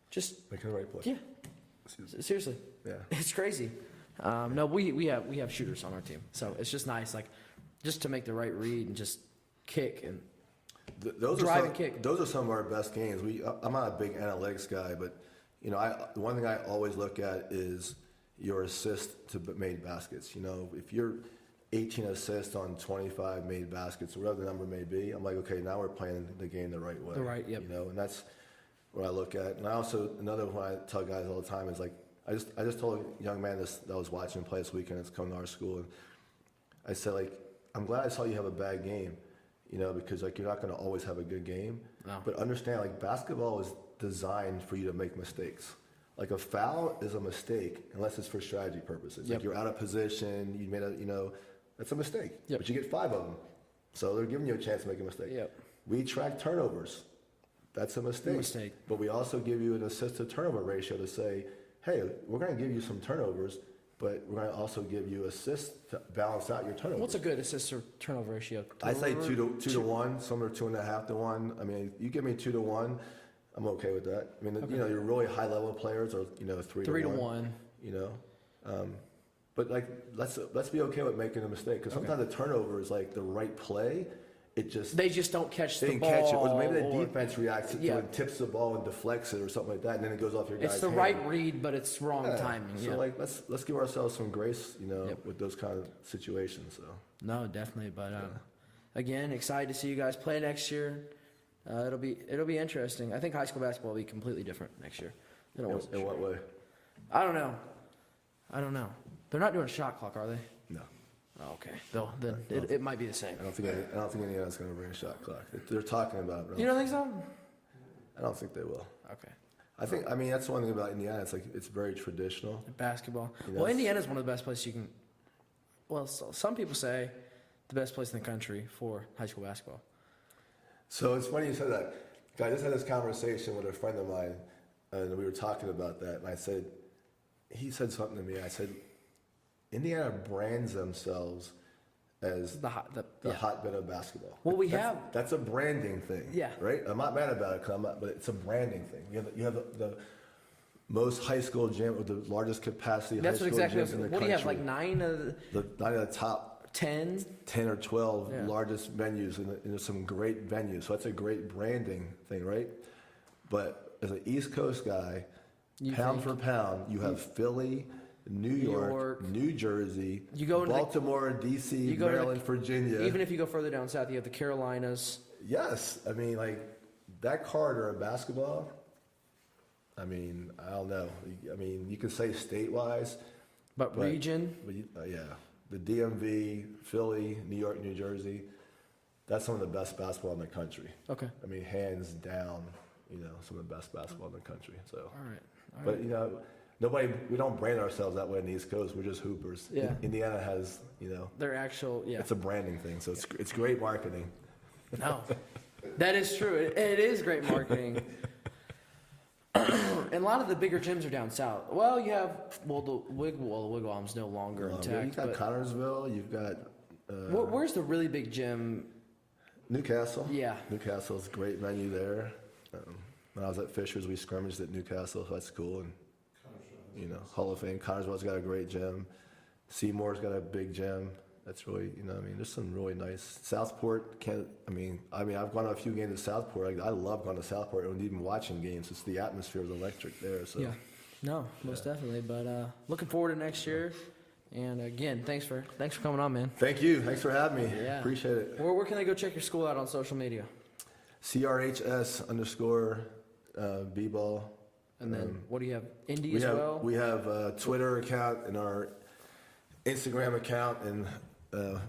Just making the right play. yeah, Excuse- seriously, Yeah. it's crazy. No, we have shooters on our team, so it's just nice, like, just to make the right read and just kick and Those drive are and kick. Those are some of our best games. I'm not a big analytics guy, but the one thing I always look at is your assist to made baskets. If you're 18 assists on 25 made baskets, or whatever the number may be, I'm like, okay, now we're playing the game the right way. The right, yep. And that's what I look at. And I also, another one I tell guys all the time is like, I just told a young man that I was watching him play this weekend. It's coming to our school, and I said, like, I'm glad I saw you have a bad game, because like you're not going to always have a good game. No. But understand, like, basketball is designed for you to make mistakes. Like, a foul is a mistake unless it's for strategy purposes. Yep. Like, you're out of position, you made that's a mistake. Yep. But you get 5 of them, so they're giving you a chance to make a mistake. Yep. We track turnovers. That's a mistake. But we also give you an assist to turnover ratio to say, hey, we're going to give you some turnovers, but we're going to also give you assists to balance out your turnovers. What's a good assist or turnover ratio? I say 2 to 1. Some are 2.5 to 1. I mean, you give me 2 to 1, I'm okay with that. I mean, Okay. your really high level players are 3 3 to to 1. 1. But like let's be okay with making a mistake, because sometimes the turnover is like the right play. They just don't catch they the didn't ball. catch it, or maybe the defense reacts to Yeah. it, tips the ball and deflects it or something like that, and then it goes off your guy's It's the hand. right read, but it's wrong Yeah. timing. So Yeah. like let's give ourselves some grace, Yep. with those kind of situations. So No, definitely. But again, excited to see you guys play next year. It'll be interesting. I think high school basketball will be completely different next year than it was. in what way? I don't know. They're not doing a shot clock, are they? No. Oh, okay. Then it might be the same. I don't think Indiana's going to bring a shot clock. They're talking about it. But You don't think so? I don't think they will. Okay. I mean, that's one thing about Indiana. It's like it's very traditional. Basketball. You know, Well, it's- Indiana's one of the best places you can. Well, some people say the best place in the country for high school basketball. So it's funny you said that. I just had this conversation with a friend of mine, and we were talking about that. And he said something to me. I said, Indiana brands themselves as The the hotbed of basketball. Well, That's a branding thing. Yeah. Right? I'm not mad about it, but it's a branding thing. You have the most high school gym with the largest capacity That's high what school exactly. gyms in the What do country. you have? Like 9 of the Nine of the top 10. 10 or 12 Yeah. largest venues, and there's some great venues. So that's a great branding thing, right? But as an East Coast guy, pound for pound, you have Philly, New York, New Jersey, You go into Baltimore, D.C., you go to Maryland, Virginia. Even if you go further down south, you have the Carolinas. Yes. I mean, like, that corridor of basketball, I mean, I don't know. I mean, you could say state-wise. But region. But yeah. The DMV, Philly, New York, New Jersey, that's some of the best basketball in the country. Okay. I mean, hands down, some of the best basketball in the country. So, All right. But we don't brand ourselves that way on the East Coast. We're just hoopers. Yeah. Indiana has, Their actual, yeah. it's a branding thing. So it's great marketing. No, that is true. It is great marketing. And a lot of the bigger gyms are down south. Well, you have the Wigwam's no longer intact. You've got Connorsville. You've got where's the really big gym? Newcastle. Yeah. Newcastle's a great venue there. When I was at Fisher's, we scrimmaged at Newcastle, so that's cool. And Hall of Fame. Connorsville's got a great gym. Seymour's got a big gym. That's really, there's some really nice. Southport I've gone to a few games at Southport. I love going to Southport and even watching games. It's the atmosphere is electric there. So Yeah. No, most definitely. But looking forward to next year. And again, thanks for coming on, man. Thank you. Thanks for having me. Yeah. Appreciate it. Where can they go check your school out on social media? CRHS_B-ball. And then what do you have? Indy We as have well? we have a Twitter account and our Instagram account, and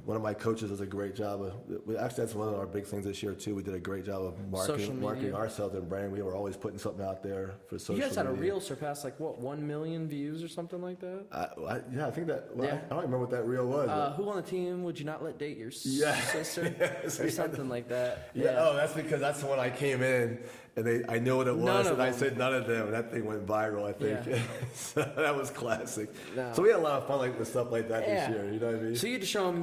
one of my coaches does a great job of. Actually, that's one of our big things this year too. We did a great job of marketing ourselves and brand. We were always putting something out there for social. You guys had media. a reel surpass 1 million views or something like that. I think that. Well, Yeah. I don't remember what that reel was. Who on the team would you not let date your Yeah. sister Yes, or something like that? Yeah. Oh, that's because that's the one I came in and I knew what it was, and I them. said none of them, and that thing went viral. I think Yeah. so that was classic. No. So we had a lot of fun with stuff like that Yeah. this year. You know what I mean? So you had to show them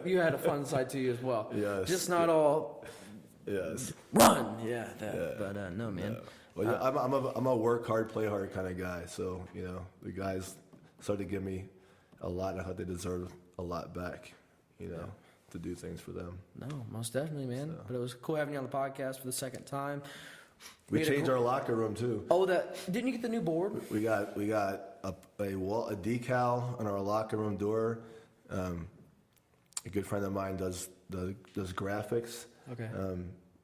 you had a fun side to you as well. Yes. Just not all Yes. run. Yeah. Yeah. But no, man. Well, yeah, I'm a work hard, play hard kind of guy. So the guys started to give me a lot, and I thought they deserved a lot back. To do things for them. No, most definitely, man. So. But it was cool having you on the podcast for the second time. We changed our locker room too. Oh, didn't you get the new board? We got a decal on our locker room door. A good friend of mine does graphics. Okay.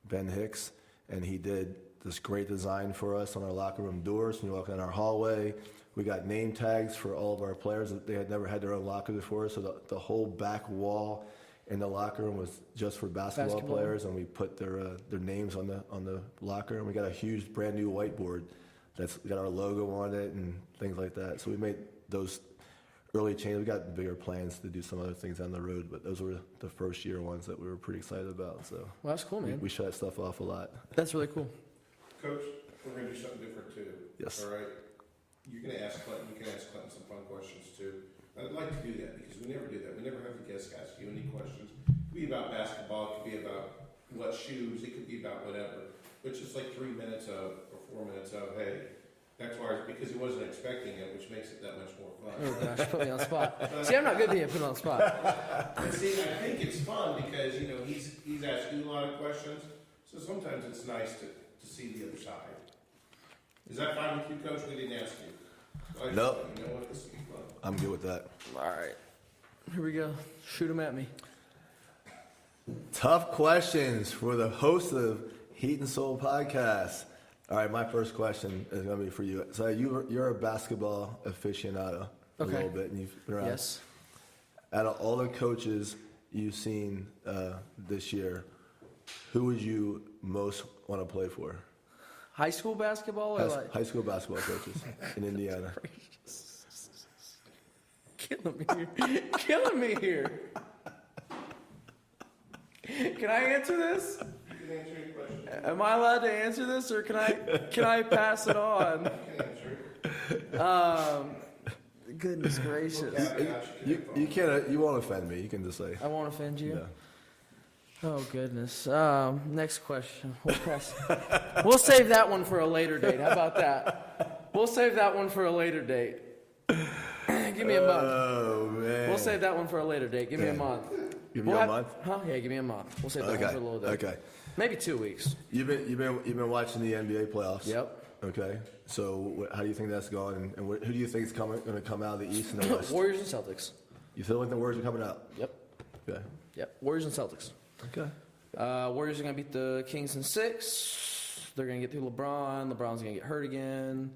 Ben Hicks, and he did this great design for us on our locker room doors. When you walk in our hallway, we got name tags for all of our players. They had never had their own locker before, so the whole back wall in the locker room was just for basketball players, and we put their names on the locker. And we got a huge brand new whiteboard that's got our logo on it and things like that. So we made those early changes. We got bigger plans to do some other things down the road, but those were the first year ones that we were pretty excited about. So Well, that's cool, man. we shut that stuff off a lot. That's really cool. Coach, we're going to do something different too. Yes. All right. You can ask Clinton some fun questions too. I'd like to do that because we never do that. We never have the guests ask you any questions. It could be about basketball. It could be about what shoes. It could be about whatever. But just like 3 minutes or 4 minutes of, hey, that's why, because he wasn't expecting it, which makes it that much more fun. Oh gosh, put me on the spot. See, I'm not good being put on the spot. But see, I think it's fun because, he's asked you a lot of questions. So sometimes it's nice to see the other side. Is that fine with you, Coach? We didn't ask you. So Nope. You know what? This will be fun. I'm good with that. All right, here we go. Shoot them at me. Tough questions for the host of Heat and Soul Podcast. All right, my first question is going to be for you. So you're a basketball aficionado a Okay. little bit, and you've been around. Yes. Out of all the coaches you've seen this year, who would you most want to play for? High school basketball or like High school basketball coaches in Indiana. killing me here. Can I answer this? You can answer any question. Am I allowed to answer this, or can I pass it on? You can answer it. Goodness gracious! You can't. You won't offend me. You can just say. I won't offend you. No. Oh goodness. Next question. We'll save that one for a later date. How about that? We'll save that one for a later date. Give me a month. Oh man. We'll save that one for a later date. Give me a month. Give me a month. Huh? Yeah, give me a month. We'll save that one Okay. for a little bit. Okay. Maybe 2 weeks. You've been watching the NBA playoffs. Yep. Okay. So how do you think that's going? And who do you think is going to come out of the East and the West? Warriors and Celtics. You feel like the Warriors are coming out? Yep. Okay. Yep. Warriors and Celtics. Okay. Warriors are going to beat the Kings in 6. They're going to get through LeBron. LeBron's going to get hurt again.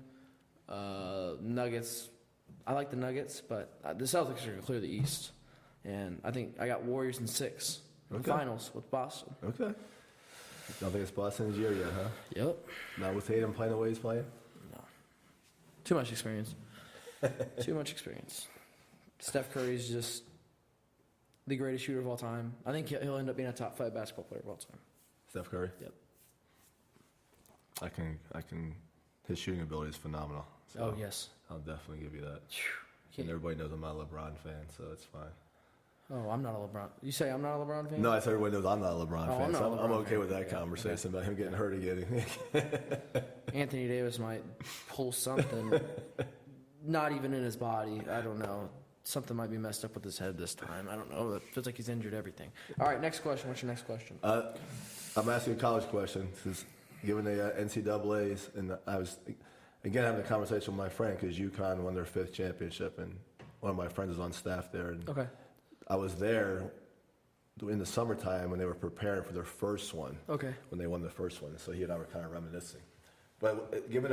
Nuggets. I like the Nuggets, but the Celtics are going to clear the East. And I think I got Warriors in 6. Okay. Finals with Boston. Okay. Don't think it's Boston's year yet, huh? Yep. Not with Tatum playing the way he's playing? No. Too much experience. Too much experience. Steph Curry's just the greatest shooter of all time. I think he'll end up being a top 5 basketball player of all time. Steph Curry? Yep. I can. His shooting ability is phenomenal. So Oh, yes. I'll definitely give you that. Phew. And everybody knows I'm not a LeBron fan, so it's fine. Oh, I'm not a LeBron. You say I'm not a LeBron fan? No, I said everybody knows I'm not a LeBron Oh, fan, I'm so not a I'm LeBron okay fan. with that Yeah, conversation about him getting hurt again. Anthony Davis might pull something, not even in his body. I don't know. Something might be messed up with his head this time. I don't know. It feels like he's injured everything. All right, next question. What's your next question? I'm asking a college question, because given the NCAA's, and I was, again, having a conversation with my friend, because UConn won their 5th championship, and one of my friends is on staff there. And Okay. I was there in the summertime when they were preparing for their first one. Okay. When they won the first one, so he and I were kind of reminiscing. But given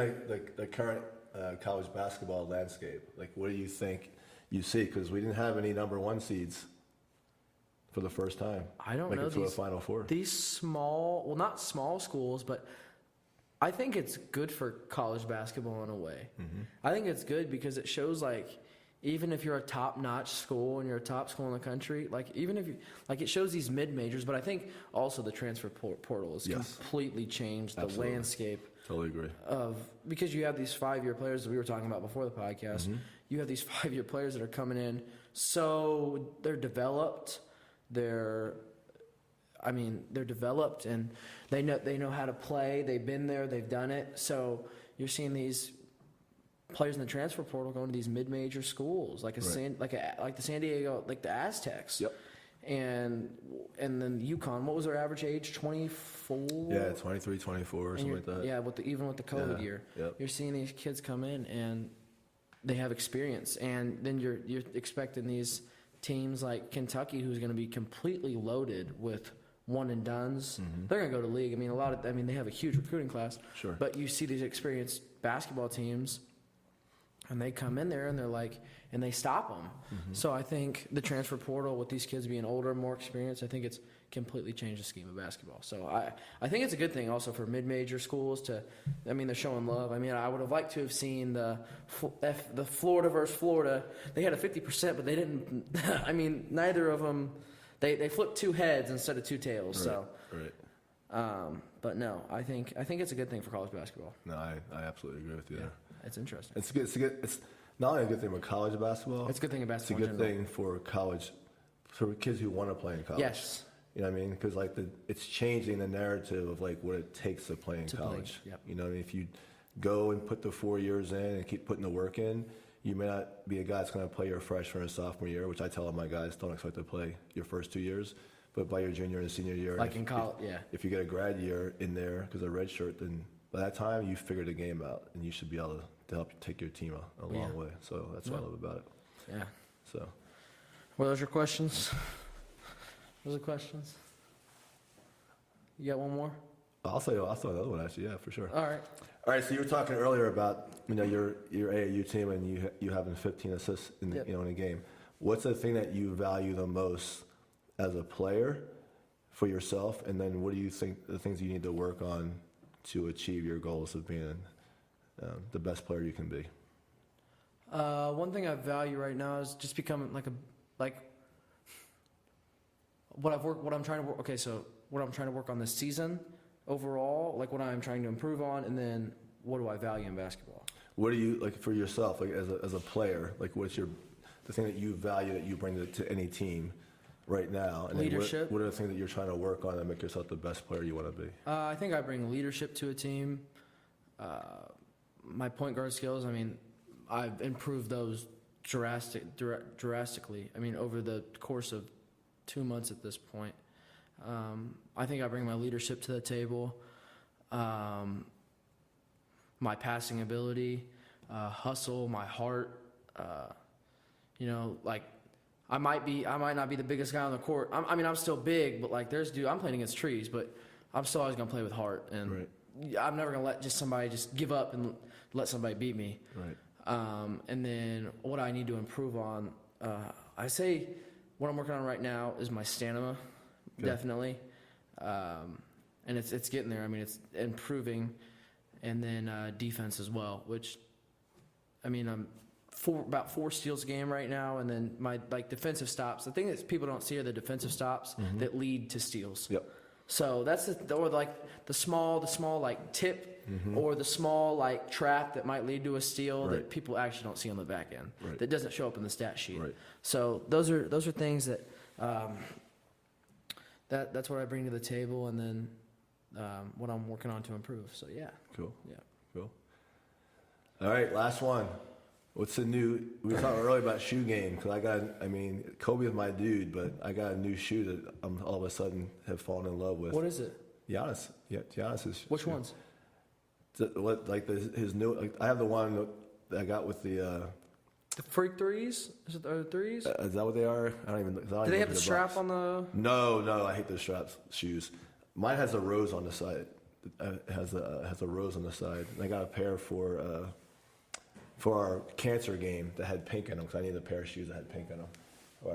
the current college basketball landscape, like what do you think you see? Because we didn't have any number 1 seeds for the first time. I don't make know it to a Final Four. These small, well, not small schools, but I think it's good for college basketball in a way. Mm-hmm. I think it's good because it shows like even if you're a top-notch school and you're a top school in the country, like even if you like it shows these mid-majors, but I think also the transfer portal has completely changed the landscape. Totally agree. Because you have these 5-year players that we were talking about before the podcast. Mm-hmm. You have these 5-year players that are coming in, so they're developed. They're developed and they know how to play. They've been there. They've done it. So you're seeing these players in the transfer portal going to these mid-major schools, like the San Diego, like the Aztecs. Yep. And then UConn. What was their average age? 24. Yeah, 23, 24, or something like that. Yeah, even with the COVID year, you're seeing these kids come in and they have experience, and then you're expecting these teams like Kentucky, who's going to be completely loaded with one and dones. Mm-hmm. They're going to go to league. I mean, they have a huge recruiting class. Sure. But you see these experienced basketball teams, and they come in there and they're like, and they stop them. Mm-hmm. So I think the transfer portal with these kids being older, more experienced, I think it's completely changed the scheme of basketball. So I think it's a good thing also for mid-major schools to, they're showing love. I mean, I would have liked to have seen the Florida versus Florida. They had a 50%, but they didn't. I mean, neither of them. They flipped 2 heads instead of 2 tails. Right, so, right. But no, I think it's a good thing for college basketball. No, I absolutely agree with you there. It's interesting. It's not only a good thing for college basketball. It's a good thing in basketball. It's a good thing for college, for kids who want to play in college. Yes. You know what I mean? Because it's changing the narrative of like what it takes to play in college. Yep. You know what I mean? If you go and put the 4 years in and keep putting the work in, you may not be a guy that's going to play your freshman or sophomore year, which I tell all my guys, don't expect to play your first 2 years, but by your junior and senior year. Like in college, If you get a grad year in there because of red shirt, then by that time you figured the game out and you should be able to help take your team a long way. So that's what I love about it. Yeah. So. Were those your questions? Those are questions? You got one more? I'll throw another one actually. Yeah, for sure. All right. So you were talking earlier about your AAU team and you having 15 assists in in a game. What's the thing that you value the most as a player for yourself, and then what do you think the things you need to work on to achieve your goals of being the best player you can be? One thing I value right now is just becoming what I'm trying to work on this season overall, like what I'm trying to improve on, and then what do I value in basketball? What do you like for yourself, like as a player? Like what's the thing that you value that you bring to any team right now? And leadership. What are the things that you're trying to work on that make yourself the best player you want to be? I think I bring leadership to a team. My point guard skills, I've improved those drastically. Over the course of 2 months at this point. I think I bring my leadership to the table, my passing ability, hustle, my heart. I might not be the biggest guy on the court. I'm still big, but I'm playing against trees, but I'm still always gonna play with heart, and right. I'm never gonna let somebody give up and let somebody beat me. Right. And then what I need to improve on, I say what I'm working on right now is my stamina, definitely, and it's getting there. It's improving, and then defense as well. Which, I'm about 4 steals a game right now, and then my defensive stops. The thing that people don't see are the defensive stops that lead to steals. Yep. So that's the small tip. Or the small trap that might lead to a steal that people actually don't see on the back end. Right. That doesn't show up in the stat sheet. Right. So those are things that that's what I bring to the table, and then what I'm working on to improve. So yeah. Cool. Yeah. Cool. All right, last one. What's the new? We were talking earlier about shoe game because Kobe is my dude, but I got a new shoe that I'm all of a sudden have fallen in love with. What is it? Giannis. Yeah, Giannis's. Which ones? His new? I have the one that I got with the freak threes. Is it the threes? Is that what they are? I don't even. Do they have the strap on the? No. I hate those straps shoes. Mine has a rose on the side. It has a rose on the side. And I got a pair for our cancer game that had pink in them because I needed a pair of shoes that had pink in them.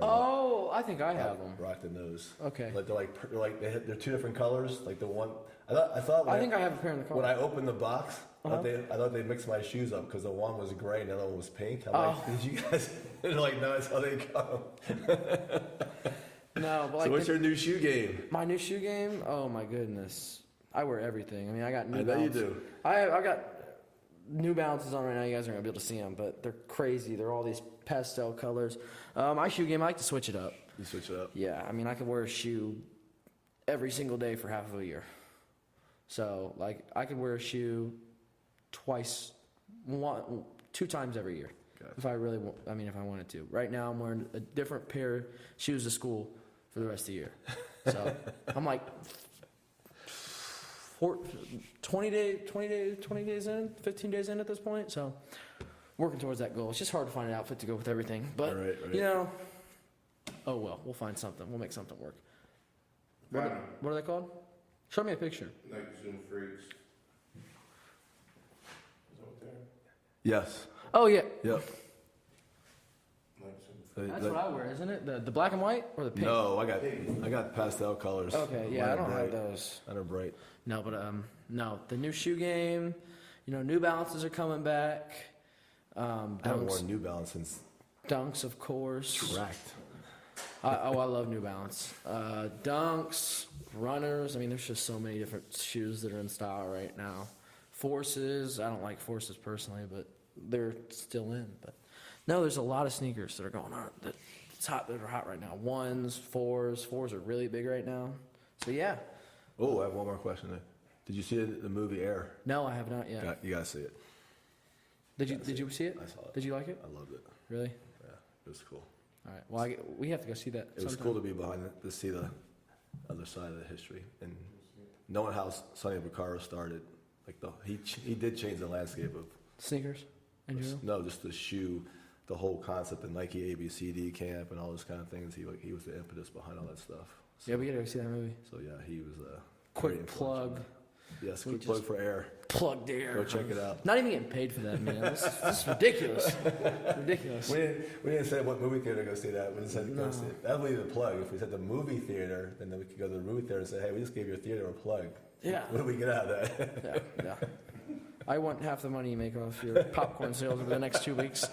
Oh, I think I have them. Rocked those. Okay. Like they're two different colors. Like the one I thought. I think I have a pair in the car. When I opened the box, I thought they mixed my shoes up because the one was gray and the other one was pink. I'm like, did you guys? They're like, no, that's how they come. No, but like. So what's your new shoe game? My new shoe game? Oh my goodness! I wear everything. I mean, I got New Balance. Balance. I bet you do. I got New Balances on right now. You guys aren't gonna be able to see them, but they're crazy. They're all these pastel colors. My shoe game, I like to switch it up. You switch it up. Yeah, I mean, I could wear a shoe every single day for half of a year. So, like, I could wear a shoe two times every year. Gotcha. If I really, if I wanted to. Right now, I'm wearing a different pair of shoes to school for the rest of the year. So, I'm like 20 days in, 15 days in at this point. So, working towards that goal. It's just hard to find an outfit to go with everything. But, right. you know, oh well, we'll find something. We'll make something work. What are they called? Show me a picture. Like Zoom Freaks. Is that what they're? Yes. Oh, yeah. Yep. Like Zoom That's what I wear, isn't it? The black and white or the pink? No, I got pastel colors. Okay, yeah, I don't have those. Mine are bright. No, but no, the new shoe game. New Balances are coming back. I haven't worn New Balance since Dunks, of course. Tracked. I love New Balance. Dunks, runners. I mean, there's just so many different shoes that are in style right now. Forces. I don't like Forces personally, but they're still in. But no, there's a lot of sneakers that are going on. That are hot right now. Ones, fours. Fours are really big right now. So yeah. Oh, I have one more question. Did you see the movie Air? No, I have not yet. You gotta see it. Did you see it? I saw it. Did you like it? I loved it. Really? Yeah, it was cool. All right. Well, we have to go see that. It was cool to be behind it, to see the other side of the history and knowing how Sonny Vaccaro started. Like he did change the landscape of sneakers. In general? No, just the shoe, the whole concept, the Nike ABCD camp, and all those kind of things. He was the impetus behind all that stuff. So, Yeah, we gotta go see that movie. So yeah, he was a Quick plug. Yes, quick plug for Air. Plugged Air. Go check it out. Not even getting paid for that, man. This is ridiculous. Ridiculous. We didn't say what movie theater to go see that. We just said go see it. That would be the plug. If we said the movie theater, then we could go to the movie theater and say, hey, we just gave your theater a plug. Yeah. What do we get out of that? Yeah. I want half the money you make off your popcorn sales over the next 2 weeks.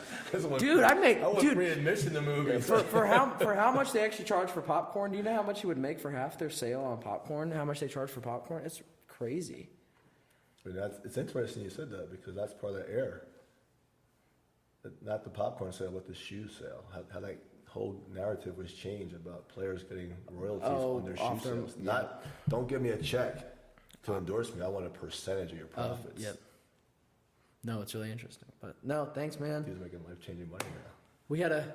Dude, I want free admission to movies. For how much they actually charge for popcorn, do you know how much you would make for half their sale on popcorn? How much they charge for popcorn? It's crazy. I mean, it's interesting you said that because that's part of the Air. Not the popcorn sale, but the shoe sale. How that whole narrative was changed about players getting royalties on their shoe sales. Don't give me a check to endorse me. I want a percentage of your profits. Yep. No, it's really interesting. But no, thanks, man. He's making life-changing money now. We had a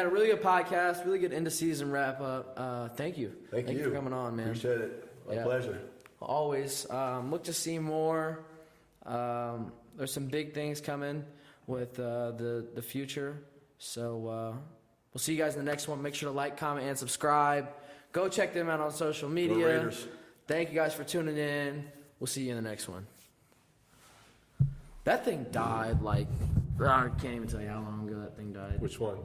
really good podcast, really good end of season wrap up. Thank you. Thank you for coming on, man. Appreciate it. My pleasure. Always. Look to see more. There's some big things coming with the future. So we'll see you guys in the next one. Make sure to like, comment, and subscribe. Go check them out on social media. Go Raiders. Thank you guys for tuning in. We'll see you in the next one. That thing died I can't even tell you how long ago that thing died. Which one?